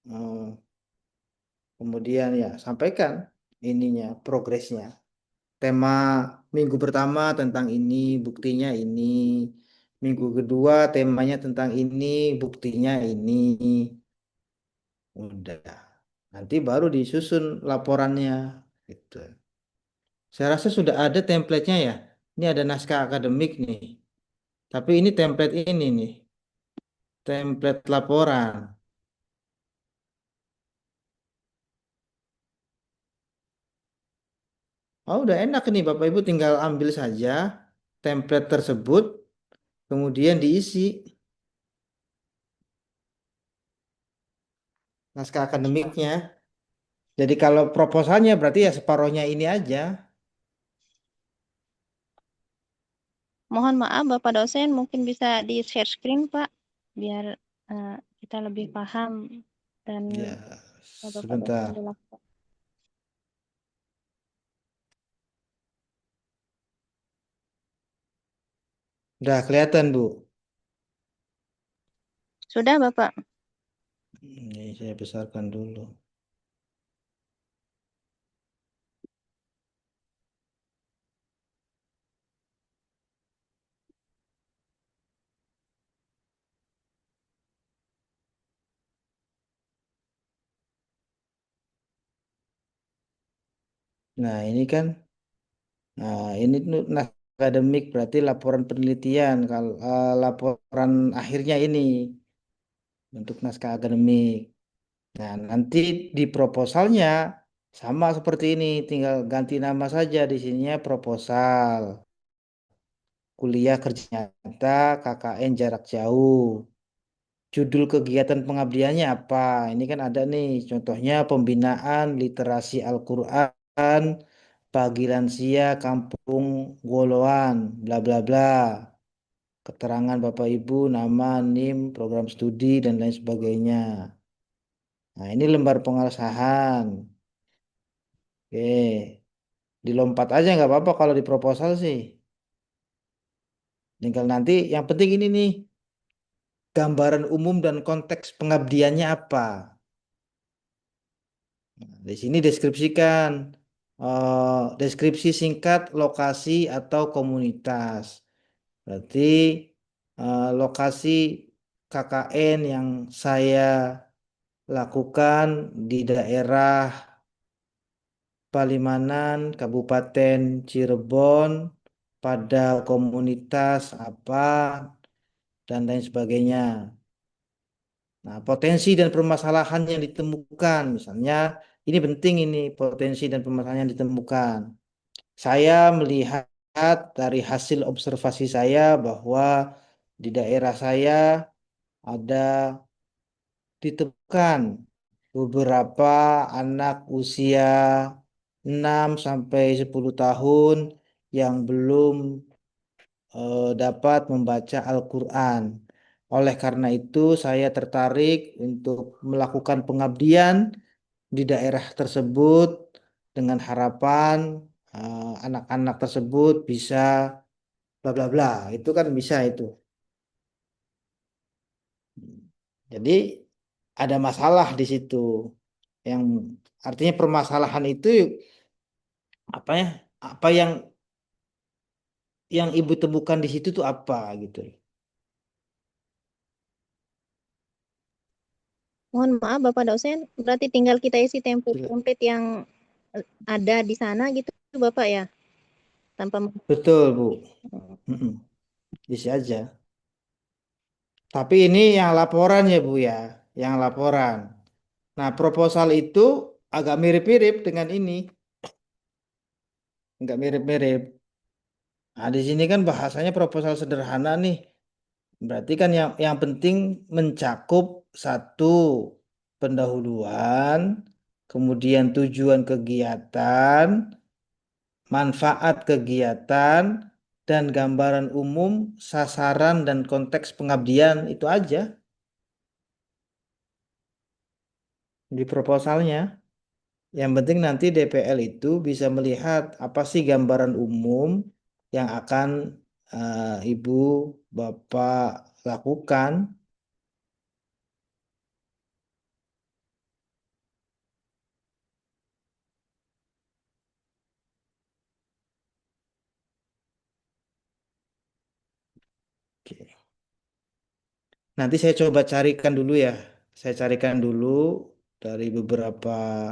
eh, kemudian ya sampaikan ininya progresnya. Tema minggu pertama tentang ini, buktinya ini. Minggu kedua temanya tentang ini, buktinya ini. Udah. Nanti baru disusun laporannya. Gitu. Saya rasa sudah ada template-nya ya. Ini ada naskah akademik nih. Tapi ini template ini nih. Template laporan. Oh, udah enak nih Bapak Ibu tinggal ambil saja template tersebut, kemudian diisi naskah akademiknya. Jadi kalau proposalnya berarti ya separohnya ini aja. Mohon maaf Bapak dosen, mungkin bisa di share screen Pak, biar kita lebih paham dan Ya, Bapak dosen sebentar. jelaskan. Udah kelihatan, Bu. Sudah Bapak? Ini saya besarkan dulu. Nah, ini kan, nah ini tuh naskah akademik berarti laporan penelitian. Kalau laporan akhirnya ini untuk naskah akademik. Nah, nanti di proposalnya sama seperti ini, tinggal ganti nama saja di sininya proposal. Kuliah kerja nyata KKN jarak jauh. judul kegiatan pengabdiannya apa. Ini kan ada nih, contohnya pembinaan literasi Al-Quran bagi lansia Kampung Goloan, bla bla bla. Keterangan Bapak Ibu, nama, NIM, program studi, dan lain sebagainya. Nah, ini lembar pengesahan. Oke, dilompat aja nggak apa-apa kalau di proposal sih. Tinggal nanti, yang penting ini nih, gambaran umum dan konteks pengabdiannya apa. Nah, di sini deskripsikan, deskripsi singkat lokasi atau komunitas. Berarti lokasi KKN yang saya lakukan di daerah Palimanan, Kabupaten Cirebon, pada komunitas apa, dan lain sebagainya. Nah, potensi dan permasalahan yang ditemukan, misalnya, ini penting ini, potensi dan permasalahan yang ditemukan. Saya melihat dari hasil observasi saya bahwa di daerah saya ada ditemukan beberapa anak usia 6 sampai 10 tahun yang belum dapat membaca Al-Quran. Oleh karena itu, saya tertarik untuk melakukan pengabdian di daerah tersebut dengan harapan anak-anak tersebut bisa bla bla bla. Itu kan bisa itu. Jadi ada masalah di situ. Yang artinya permasalahan itu apa ya? Apa yang ibu temukan di situ tuh apa gitu. Mohon maaf Bapak dosen, berarti tinggal kita isi Sila- template-template yang ada di sana gitu Bapak ya, tanpa Betul, Bu. Mm-mm. Isi aja. Tapi ini yang laporan ya, Bu ya, yang laporan. Nah, proposal itu agak mirip-mirip dengan ini, enggak mirip-mirip. Nah, di sini kan bahasanya proposal sederhana nih. Berarti kan yang penting mencakup satu pendahuluan, kemudian tujuan kegiatan, manfaat kegiatan, dan gambaran umum, sasaran dan konteks pengabdian itu aja di proposalnya. Yang penting nanti DPL itu bisa melihat apa sih gambaran umum yang akan Ibu, Bapak lakukan. Oke. Nanti saya coba carikan dulu ya. Saya carikan dulu dari beberapa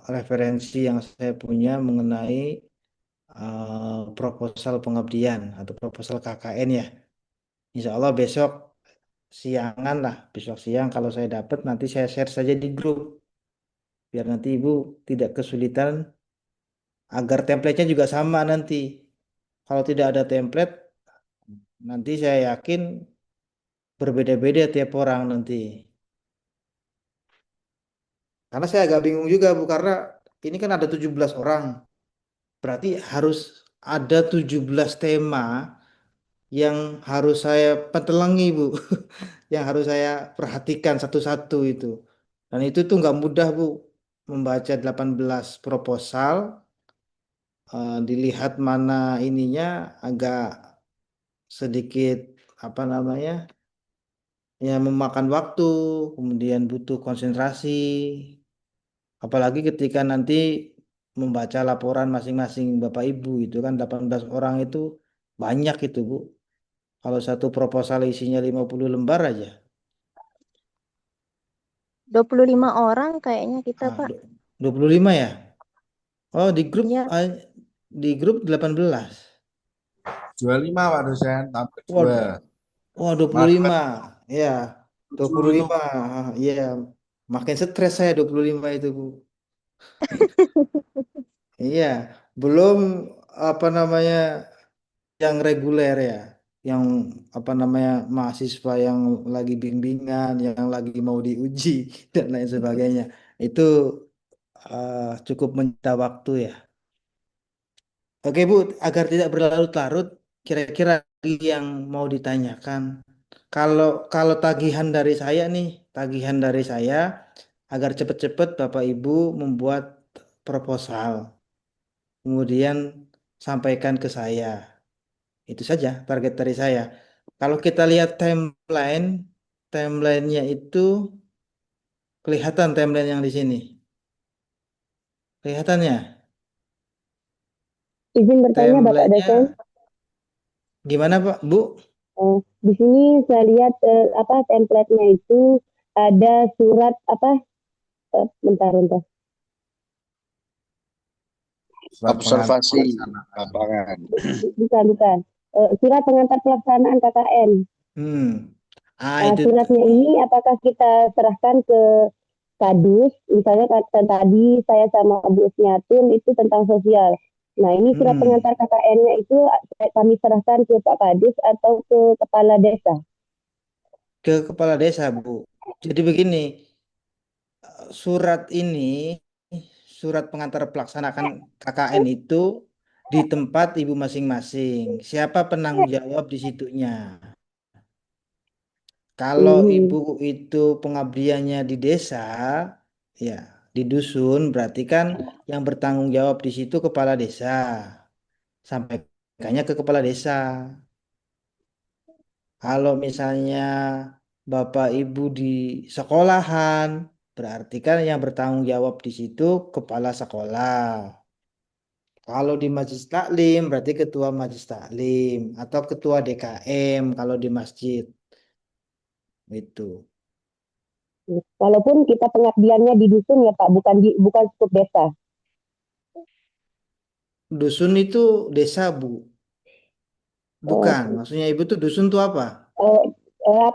referensi yang saya punya mengenai proposal pengabdian atau proposal KKN ya. Insya Allah besok siangan lah, besok siang kalau saya dapat nanti saya share saja di grup biar nanti Ibu tidak kesulitan agar template-nya juga sama nanti. Kalau tidak ada template, nanti saya yakin berbeda-beda tiap orang nanti. Karena saya agak bingung juga Bu, karena ini kan ada 17 orang. Berarti harus ada 17 tema yang harus saya petelengi Bu. Yang harus saya perhatikan satu-satu itu. Dan itu tuh nggak mudah Bu. Membaca 18 proposal, dilihat mana ininya agak sedikit apa namanya ya memakan waktu, kemudian butuh konsentrasi. Apalagi ketika nanti membaca laporan masing-masing Bapak Ibu itu kan 18 orang itu banyak itu Bu. Kalau satu proposal isinya 50 lembar aja. 25 orang kayaknya kita Pak. 25 ya? Oh, Iya. Di grup 18. 25 Pak dosen, tambah Wah, 2. wah 25. Ya, 70 itu. 25. Iya, makin stres saya 25 itu, Bu. Iya, belum apa namanya yang reguler ya. yang apa namanya mahasiswa yang lagi bimbingan, yang lagi mau diuji dan lain sebagainya. Itu cukup menyita waktu ya. Oke Bu, agar tidak berlarut-larut, kira-kira lagi yang mau ditanyakan. Kalau kalau tagihan dari saya nih, tagihan dari saya agar cepat-cepat Bapak Ibu membuat proposal, kemudian sampaikan ke saya. Itu saja target dari saya. Kalau kita lihat timeline, timelinenya itu kelihatan timeline yang di sini. Kelihatannya, Izin bertanya Bapak timelinenya dosen, gimana Pak, Bu? di sini saya lihat apa template-nya itu ada surat apa bentar. Surat Observasi pengantar lapangan. Bukan. Surat pengantar pelaksanaan KKN. Itu Suratnya ini apakah kita serahkan ke Kadus, misalnya tadi saya sama Bu Isniatun itu tentang sosial. Nah ini surat pengantar KKN-nya itu kami serahkan ke Pak Kadus atau ke kepala desa? ke kepala desa, Bu. Jadi begini, surat ini, surat pengantar pelaksanaan KKN itu di tempat ibu masing-masing. Siapa penanggung jawab di situnya? Kalau ibu itu pengabdiannya di desa, ya di dusun, berarti kan yang bertanggung jawab di situ kepala desa. Sampaikannya ke kepala desa. Kalau misalnya Bapak Ibu di sekolahan, berarti kan yang bertanggung jawab di situ kepala sekolah. Kalau di Majelis Taklim, berarti ketua Majelis Taklim atau ketua DKM kalau di masjid. Itu. Walaupun kita pengabdiannya di dusun ya Pak, bukan skup desa. Dusun itu desa, Bu. Bukan. Maksudnya Ibu tuh dusun tuh apa?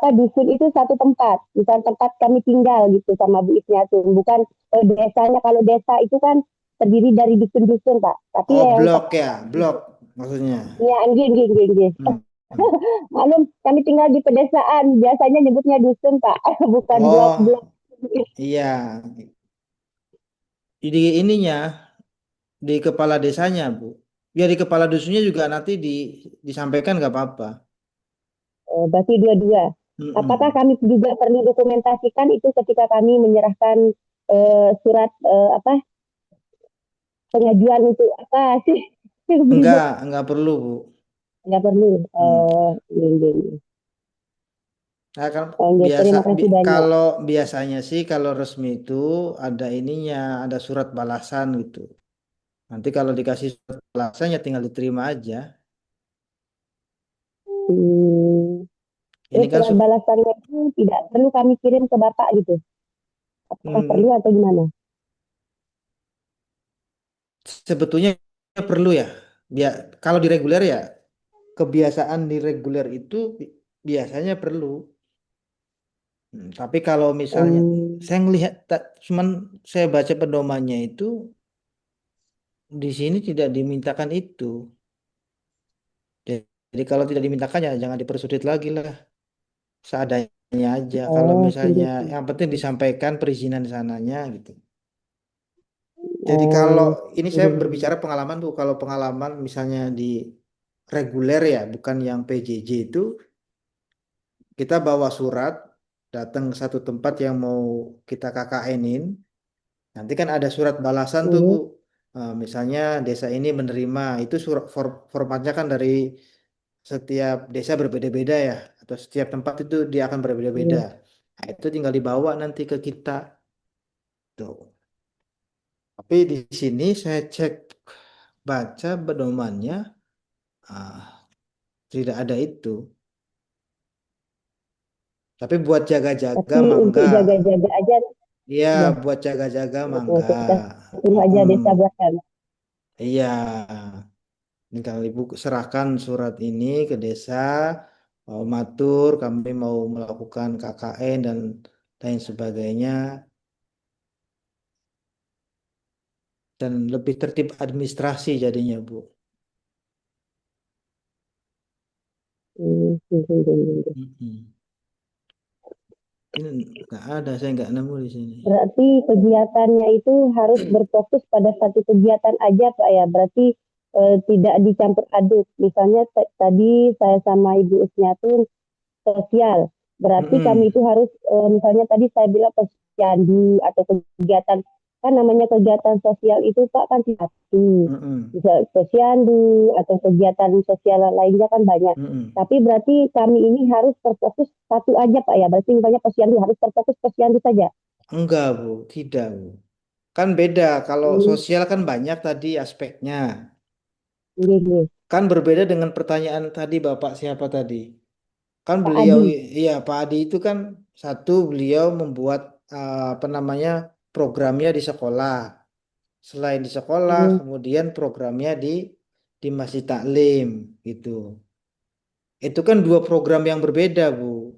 Dusun itu satu tempat, bukan tempat kami tinggal gitu sama Bu Isniatun. Bukan desanya, kalau desa itu kan terdiri dari dusun-dusun Pak. Tapi blok ya, blok maksudnya. Ya, anjing. Malum, kami tinggal di pedesaan, biasanya nyebutnya dusun Pak, bukan blok-blok. Iya. Di ininya, di kepala desanya, Bu. Ya di kepala dusunnya juga nanti disampaikan nggak apa-apa. Berarti dua-dua. Apakah kami juga perlu dokumentasikan itu ketika kami menyerahkan surat pengajuan itu apa sih? Enggak perlu, Bu. Enggak perlu. Nah, kan terima kasih banyak. kalau biasanya sih kalau resmi itu ada ininya, ada surat balasan gitu. Nanti kalau dikasih surat balasannya tinggal diterima aja. Ini kan surat balasannya itu tidak perlu kami kirim ke Bapak gitu. Apakah perlu atau gimana? Sebetulnya perlu ya. Kalau di reguler ya, kebiasaan di reguler itu biasanya perlu. Tapi kalau misalnya saya ngelihat, cuman saya baca pedomannya itu di sini tidak dimintakan itu. Jadi kalau tidak dimintakan ya jangan dipersulit lagi lah. Seadanya aja. Kalau misalnya yang penting disampaikan perizinan di sananya gitu. Jadi kalau ini saya berbicara pengalaman tuh, kalau pengalaman misalnya di reguler ya, bukan yang PJJ itu, kita bawa surat, datang ke satu tempat yang mau kita KKN-in, nanti kan ada surat balasan tuh Bu. Misalnya desa ini menerima, itu surat formatnya kan dari setiap desa berbeda-beda ya, atau setiap tempat itu dia akan berbeda-beda. Nah, itu tinggal dibawa nanti ke kita. Tuh. Tapi di sini saya cek baca pedomannya, tidak ada itu. Tapi buat jaga-jaga mangga. Untuk jaga-jaga aja. Iya, buat jaga-jaga mangga. Suruh aja desa buatkan. Iya. Tinggal Ibu serahkan surat ini ke desa, matur kami mau melakukan KKN dan lain sebagainya. Dan lebih tertib administrasi jadinya, Bu. Mm-mm. Ini nggak ada, saya nggak nemu di sini. Berarti kegiatannya itu harus berfokus pada satu kegiatan aja, Pak ya. Berarti tidak dicampur aduk. Misalnya tadi saya sama Ibu Usniatun sosial. Berarti kami itu harus misalnya tadi saya bilang posyandu atau kegiatan, kan namanya kegiatan sosial itu Pak kan satu. Bisa posyandu atau kegiatan sosial lainnya kan banyak. Tapi berarti kami ini harus terfokus satu aja Pak ya. Berarti misalnya posyandu harus terfokus posyandu saja. Enggak, Bu, tidak, Bu. Kan beda, kalau sosial kan banyak tadi aspeknya. Kan berbeda dengan pertanyaan tadi Bapak siapa tadi? Kan Pak beliau, Adi. iya Pak Adi itu kan satu beliau membuat apa namanya programnya di sekolah. Selain di sekolah, kemudian programnya di Masjid Taklim gitu. Itu kan dua program yang berbeda, Bu.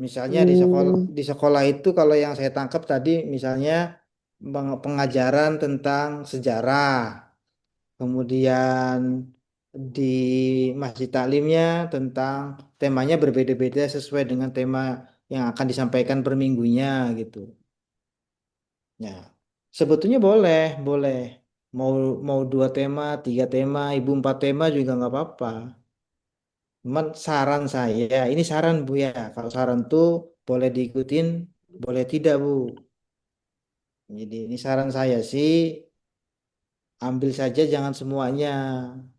Misalnya di sekolah itu kalau yang saya tangkap tadi misalnya pengajaran tentang sejarah. Kemudian di Masjid Taklimnya tentang temanya berbeda-beda sesuai dengan tema yang akan disampaikan per minggunya gitu. Ya, sebetulnya boleh, boleh. Mau mau dua tema, tiga tema, ibu empat tema juga nggak apa-apa. Cuman saran saya, ini saran Bu ya. Kalau saran tuh boleh diikutin, boleh tidak Bu. Jadi ini saran saya sih, ambil saja jangan semuanya.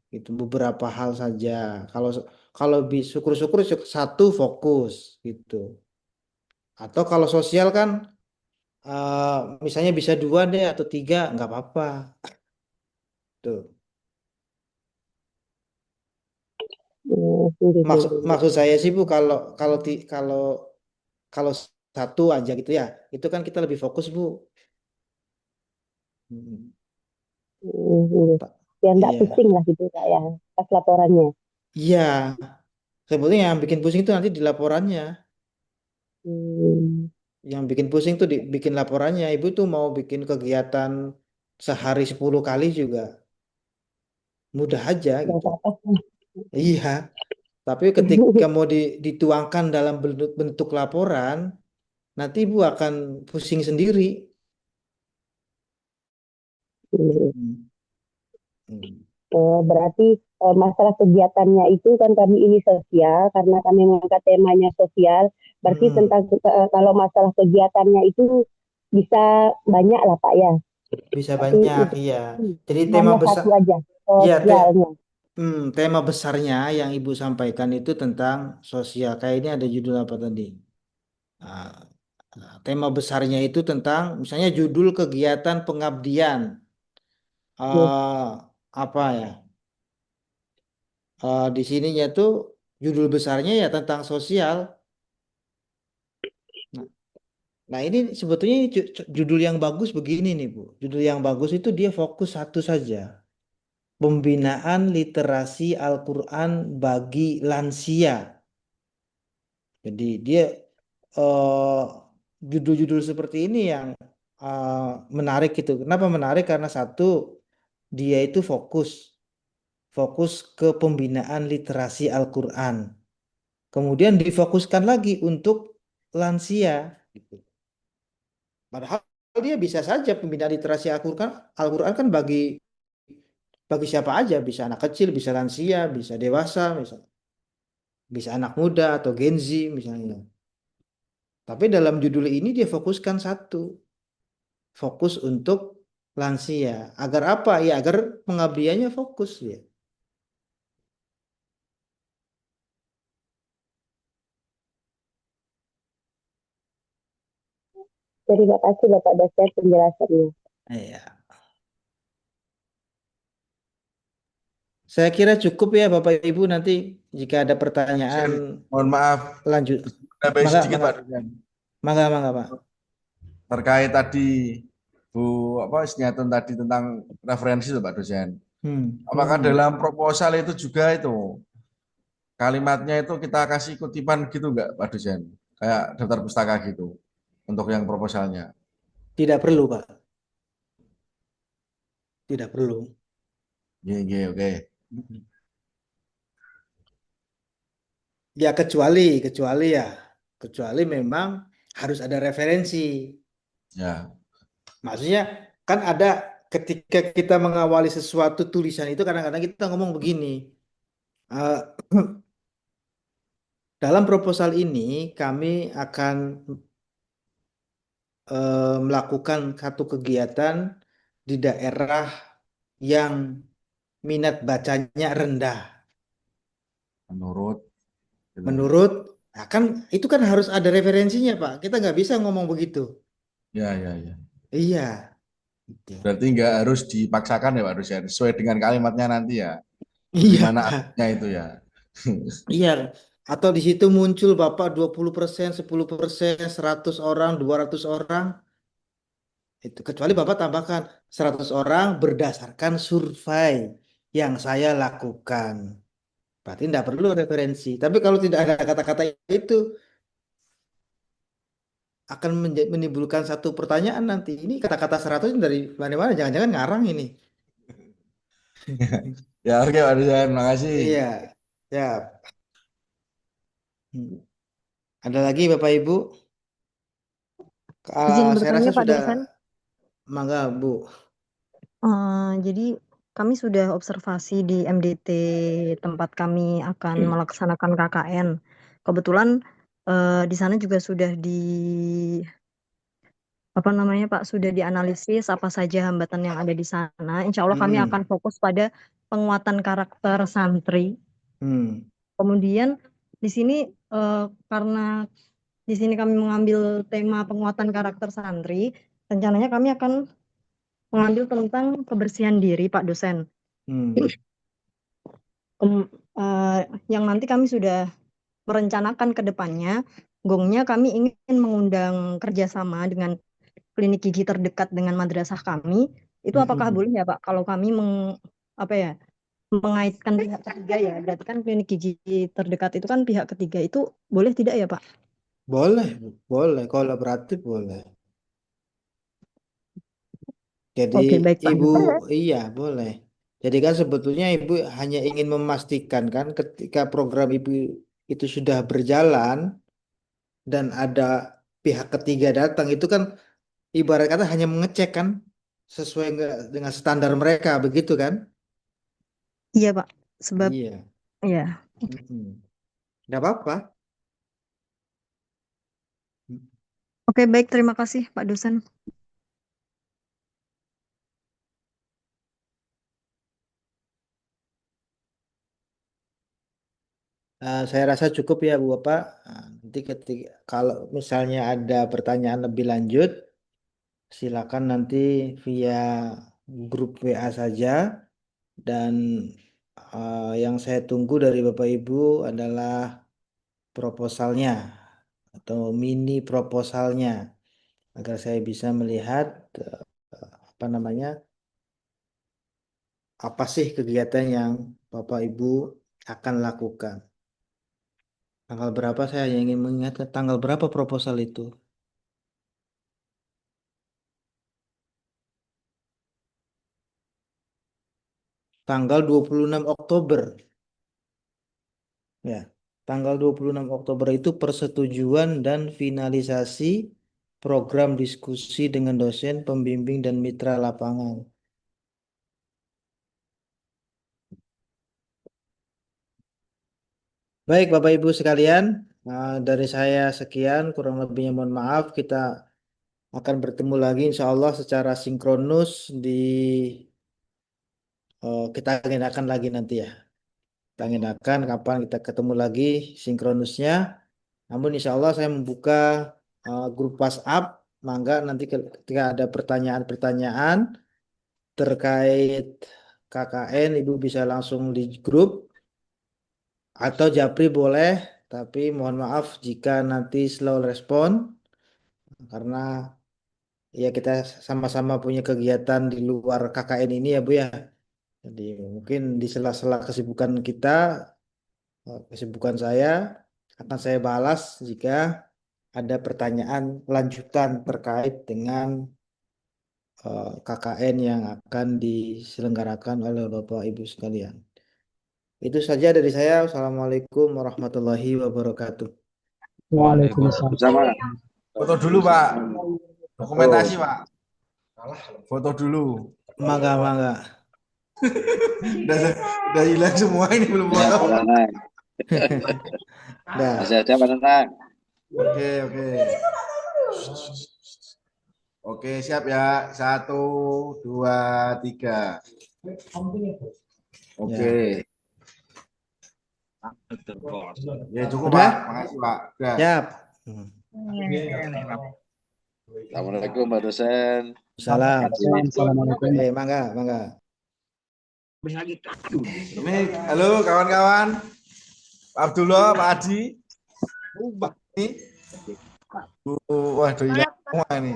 Itu beberapa hal saja. Kalau kalau syukur-syukur satu fokus gitu. Atau kalau sosial kan misalnya bisa dua deh atau tiga nggak apa-apa. Tuh. Maksud saya sih Bu kalau kalau kalau kalau satu aja gitu ya, itu kan kita lebih fokus Bu. Biar nggak Iya. pusing lah gitu Kak ya pas laporannya. Iya. Sebetulnya yang bikin pusing itu nanti di laporannya. Yang bikin pusing tuh bikin laporannya. Ibu tuh mau bikin kegiatan sehari 10 kali juga mudah aja gitu. Iya. Tapi ketika mau dituangkan dalam bentuk laporan, nanti Ibu akan pusing sendiri. Berarti masalah kegiatannya itu kan kami ini sosial karena kami mengangkat temanya sosial. Berarti tentang kalau masalah kegiatannya itu bisa banyak lah Pak ya. Bisa banyak, iya. Jadi tema besar, satu aja iya, sosialnya. tema besarnya yang Ibu sampaikan itu tentang sosial. Kayak ini ada judul apa tadi? Tema besarnya itu tentang, misalnya judul kegiatan pengabdian. Apa ya? Di sininya tuh judul besarnya ya tentang sosial. Nah ini sebetulnya judul yang bagus begini nih Bu. Judul yang bagus itu dia fokus satu saja. Pembinaan literasi Al-Quran bagi lansia. Jadi dia judul-judul seperti ini yang menarik gitu. Kenapa menarik? Karena satu, dia itu fokus ke pembinaan literasi Al-Quran. Kemudian difokuskan lagi untuk lansia. Gitu. Padahal dia bisa saja pembinaan literasi Al-Quran kan bagi siapa aja, bisa anak kecil, bisa lansia, bisa dewasa, bisa anak muda atau Gen Z misalnya. Tapi dalam judul ini dia fokuskan satu, fokus untuk lansia. Agar apa? Ya agar pengabdiannya fokus ya. Terima kasih Bapak dosen penjelasannya. Iya. Saya kira cukup ya Bapak Ibu, nanti jika ada pertanyaan mohon maaf lanjut. sedikit Pak dosen. Mangga Pak. Terkait tadi Bu Isniatun tadi tentang referensi itu Pak dosen. Apakah dalam proposal itu juga itu kalimatnya itu kita kasih kutipan gitu enggak Pak dosen? Kayak daftar pustaka gitu untuk yang proposalnya. Tidak perlu Pak. Tidak perlu. Oke. Ya kecuali memang harus ada referensi. Ya, Maksudnya kan ada ketika kita mengawali sesuatu tulisan itu kadang-kadang kita ngomong begini. eh, Dalam proposal ini kami akan melakukan satu kegiatan di daerah yang minat bacanya rendah. menurut gitu. Menurut, nah kan itu kan harus ada referensinya, Pak. Kita nggak bisa ngomong begitu. Ya, ya, ya. Iya, gitu. Berarti nggak harus dipaksakan ya Pak dosen, sesuai dengan kalimatnya nanti ya. Iya, Gimana Pak. artinya itu ya. Iya. Atau di situ muncul Bapak 20%, 10%, 100 orang, 200 orang. Itu kecuali Bapak tambahkan 100 orang berdasarkan survei yang saya lakukan. Berarti tidak perlu referensi. Tapi kalau tidak ada kata-kata itu akan menimbulkan satu pertanyaan nanti. Ini kata-kata 100 dari mana-mana, jangan-jangan ngarang ini. Ya oke Pak dosen, makasih. Iya, ya. Ada lagi Bapak Ibu? Izin Saya bertanya rasa Pak sudah, dosen. mangga Bu. Jadi kami sudah observasi di MDT tempat kami akan melaksanakan KKN. Kebetulan di sana juga sudah apa namanya Pak, sudah dianalisis apa saja hambatan yang ada di sana. Insya Allah kami akan fokus pada penguatan karakter santri. Kemudian di sini karena di sini kami mengambil tema penguatan karakter santri, rencananya kami akan mengambil tentang kebersihan diri, Pak dosen. Yang nanti kami sudah merencanakan ke depannya, gongnya kami ingin mengundang kerjasama dengan klinik gigi terdekat dengan madrasah kami. Itu apakah boleh ya Pak? Kalau kami apa ya, mengaitkan pihak ketiga ya, berarti kan klinik gigi terdekat itu kan pihak ketiga, itu boleh tidak ya Pak? Boleh, Bu. Boleh. Kolaboratif boleh. Jadi Oke, baik Pak Ibu, dosen. iya boleh. Jadi kan sebetulnya Ibu hanya ingin memastikan kan ketika program Ibu itu sudah berjalan dan ada pihak ketiga datang itu kan ibarat kata hanya mengecek kan sesuai nggak dengan standar mereka begitu kan? Iya Pak, sebab Iya. ya. Nggak apa-apa. Oke, baik, terima kasih Pak dosen. Saya rasa cukup ya Bu Bapak. Nanti ketika kalau misalnya ada pertanyaan lebih lanjut, silakan nanti via grup WA saja. Dan yang saya tunggu dari Bapak Ibu adalah proposalnya atau mini proposalnya agar saya bisa melihat apa namanya apa sih kegiatan yang Bapak Ibu akan lakukan. Tanggal berapa saya hanya ingin mengingatkan tanggal berapa proposal itu. Tanggal 26 Oktober. Ya, tanggal 26 Oktober itu persetujuan dan finalisasi program diskusi dengan dosen, pembimbing, dan mitra lapangan. Baik, Bapak Ibu sekalian, dari saya sekian, kurang lebihnya mohon maaf. Kita akan bertemu lagi insya Allah secara sinkronus kita agendakan lagi nanti ya. Kita agendakan kapan kita ketemu lagi sinkronusnya. Namun insya Allah saya membuka grup WhatsApp. Mangga nanti ketika ada pertanyaan-pertanyaan terkait KKN, Ibu bisa langsung di grup atau Japri boleh, tapi mohon maaf jika nanti slow respon karena ya kita sama-sama punya kegiatan di luar KKN ini ya Bu ya. Jadi mungkin di sela-sela kesibukan kita, kesibukan saya akan saya balas jika ada pertanyaan lanjutan terkait dengan KKN yang akan diselenggarakan oleh Bapak Ibu sekalian. Itu saja dari saya. Wassalamualaikum warahmatullahi wabarakatuh. Waalaikumsalam. Sama. Foto dulu, Pak. Dokumentasi, Pak. Foto dulu. Mangga. Udah hilang semua ini belum foto. Masih ada Pak Nanang. Oke. Oke, siap ya. 1, 2, 3. Oke. Ya cukup, Udah? Pak. Makasih, Pak. Udah. Siap. Assalamualaikum Pak dosen. Salam. Assalamualaikum. Mangga. Ini, halo kawan-kawan. Pak Abdullah, Pak Adi. Ini. Waduh, hilang semua ini.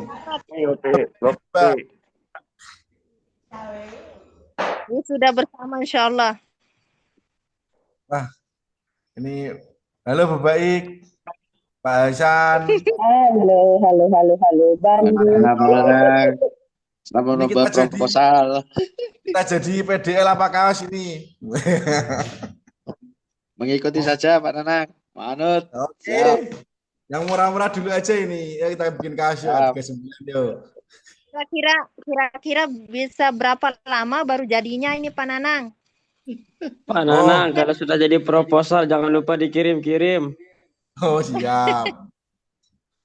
Ini sudah bersama insya Allah. Wah, ini halo Bu Baik, Pak Hasan. Halo. Bandung. Selamat Ini lomba proposal. Kita jadi PDL apa kaos ini? Mengikuti saja Pak Nanang. Manut. Oke. Yang murah-murah dulu aja ini. Ya kita bikin kaos yuk. 39 yuk. Kira-kira bisa berapa lama baru jadinya ini Pak Nanang? Pak Nanang, kalau sudah jadi proposal jangan lupa dikirim-kirim. Oh, siap.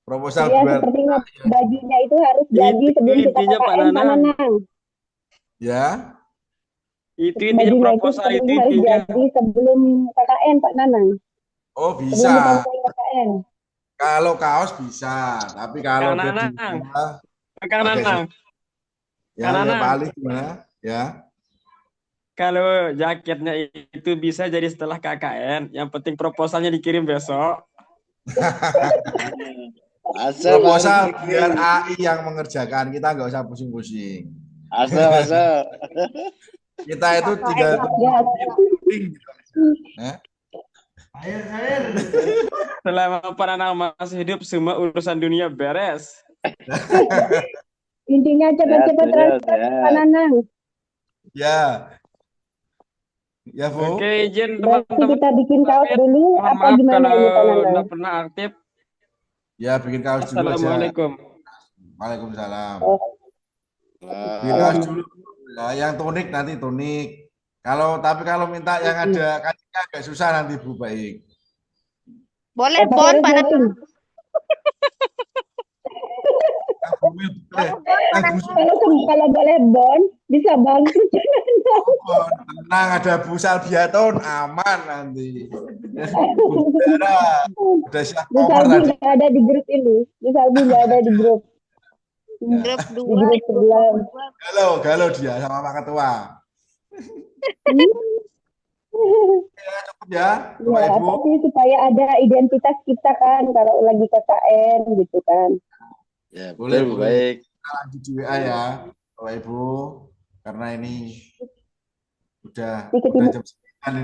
Proposal Ya, buat sepertinya bajunya itu harus jadi sebelum kita intinya, Pak KKN, Pak Nanang. Nanang. ya. Itu intinya Bajunya itu proposal itu sepertinya harus intinya. jadi sebelum KKN, Pak Nanang. Oh, Sebelum bisa. kita mulai KKN. Kalau kaos bisa, tapi kalau Kang dia di Nanang. rumah, Kang Nanang. ya, Kang Nanang. Pak Ali gimana? Ya. Kalau jaketnya itu bisa jadi setelah KKN, yang penting proposalnya dikirim besok. Proposal biar AI yang mengerjakan, kita nggak usah pusing-pusing. Asal. Kita itu tinggal Selama Pak Nanang masih hidup, semua urusan dunia beres. Intinya cepat-cepat transfer, Pak Nanang. Ya. Ya, Bu. Oke, izin Berarti teman-teman. kita bikin kaos dulu, Mohon apa maaf gimana kalau ini, Pak Nanang? nggak pernah aktif. Ya, bikin kaos dulu aja. Assalamualaikum. Waalaikumsalam. Oh. Bikin kaos dulu. Nah, yang tunik nanti tunik. Tapi kalau minta yang ada kakinya agak susah nanti Bu Baik. Boleh Bon Pak Nanang. Kalau boleh Bon, bisa bantu. Tenang, ada Bu Salbiaton, aman nanti. Udah siap Bu cover Salbi tadi. nggak ada di grup ini. Bu Salbi nggak ada di grup. Grup Di grup sebelah. Galau dia sama Pak Ketua. Ya, Bapak Ya, Ibu. tapi supaya ada identitas kita kan kalau lagi KKN gitu kan. Ya, Boleh, betul, baik. Kita lanjut di WA ya, Bapak Ibu. Karena ini udah jam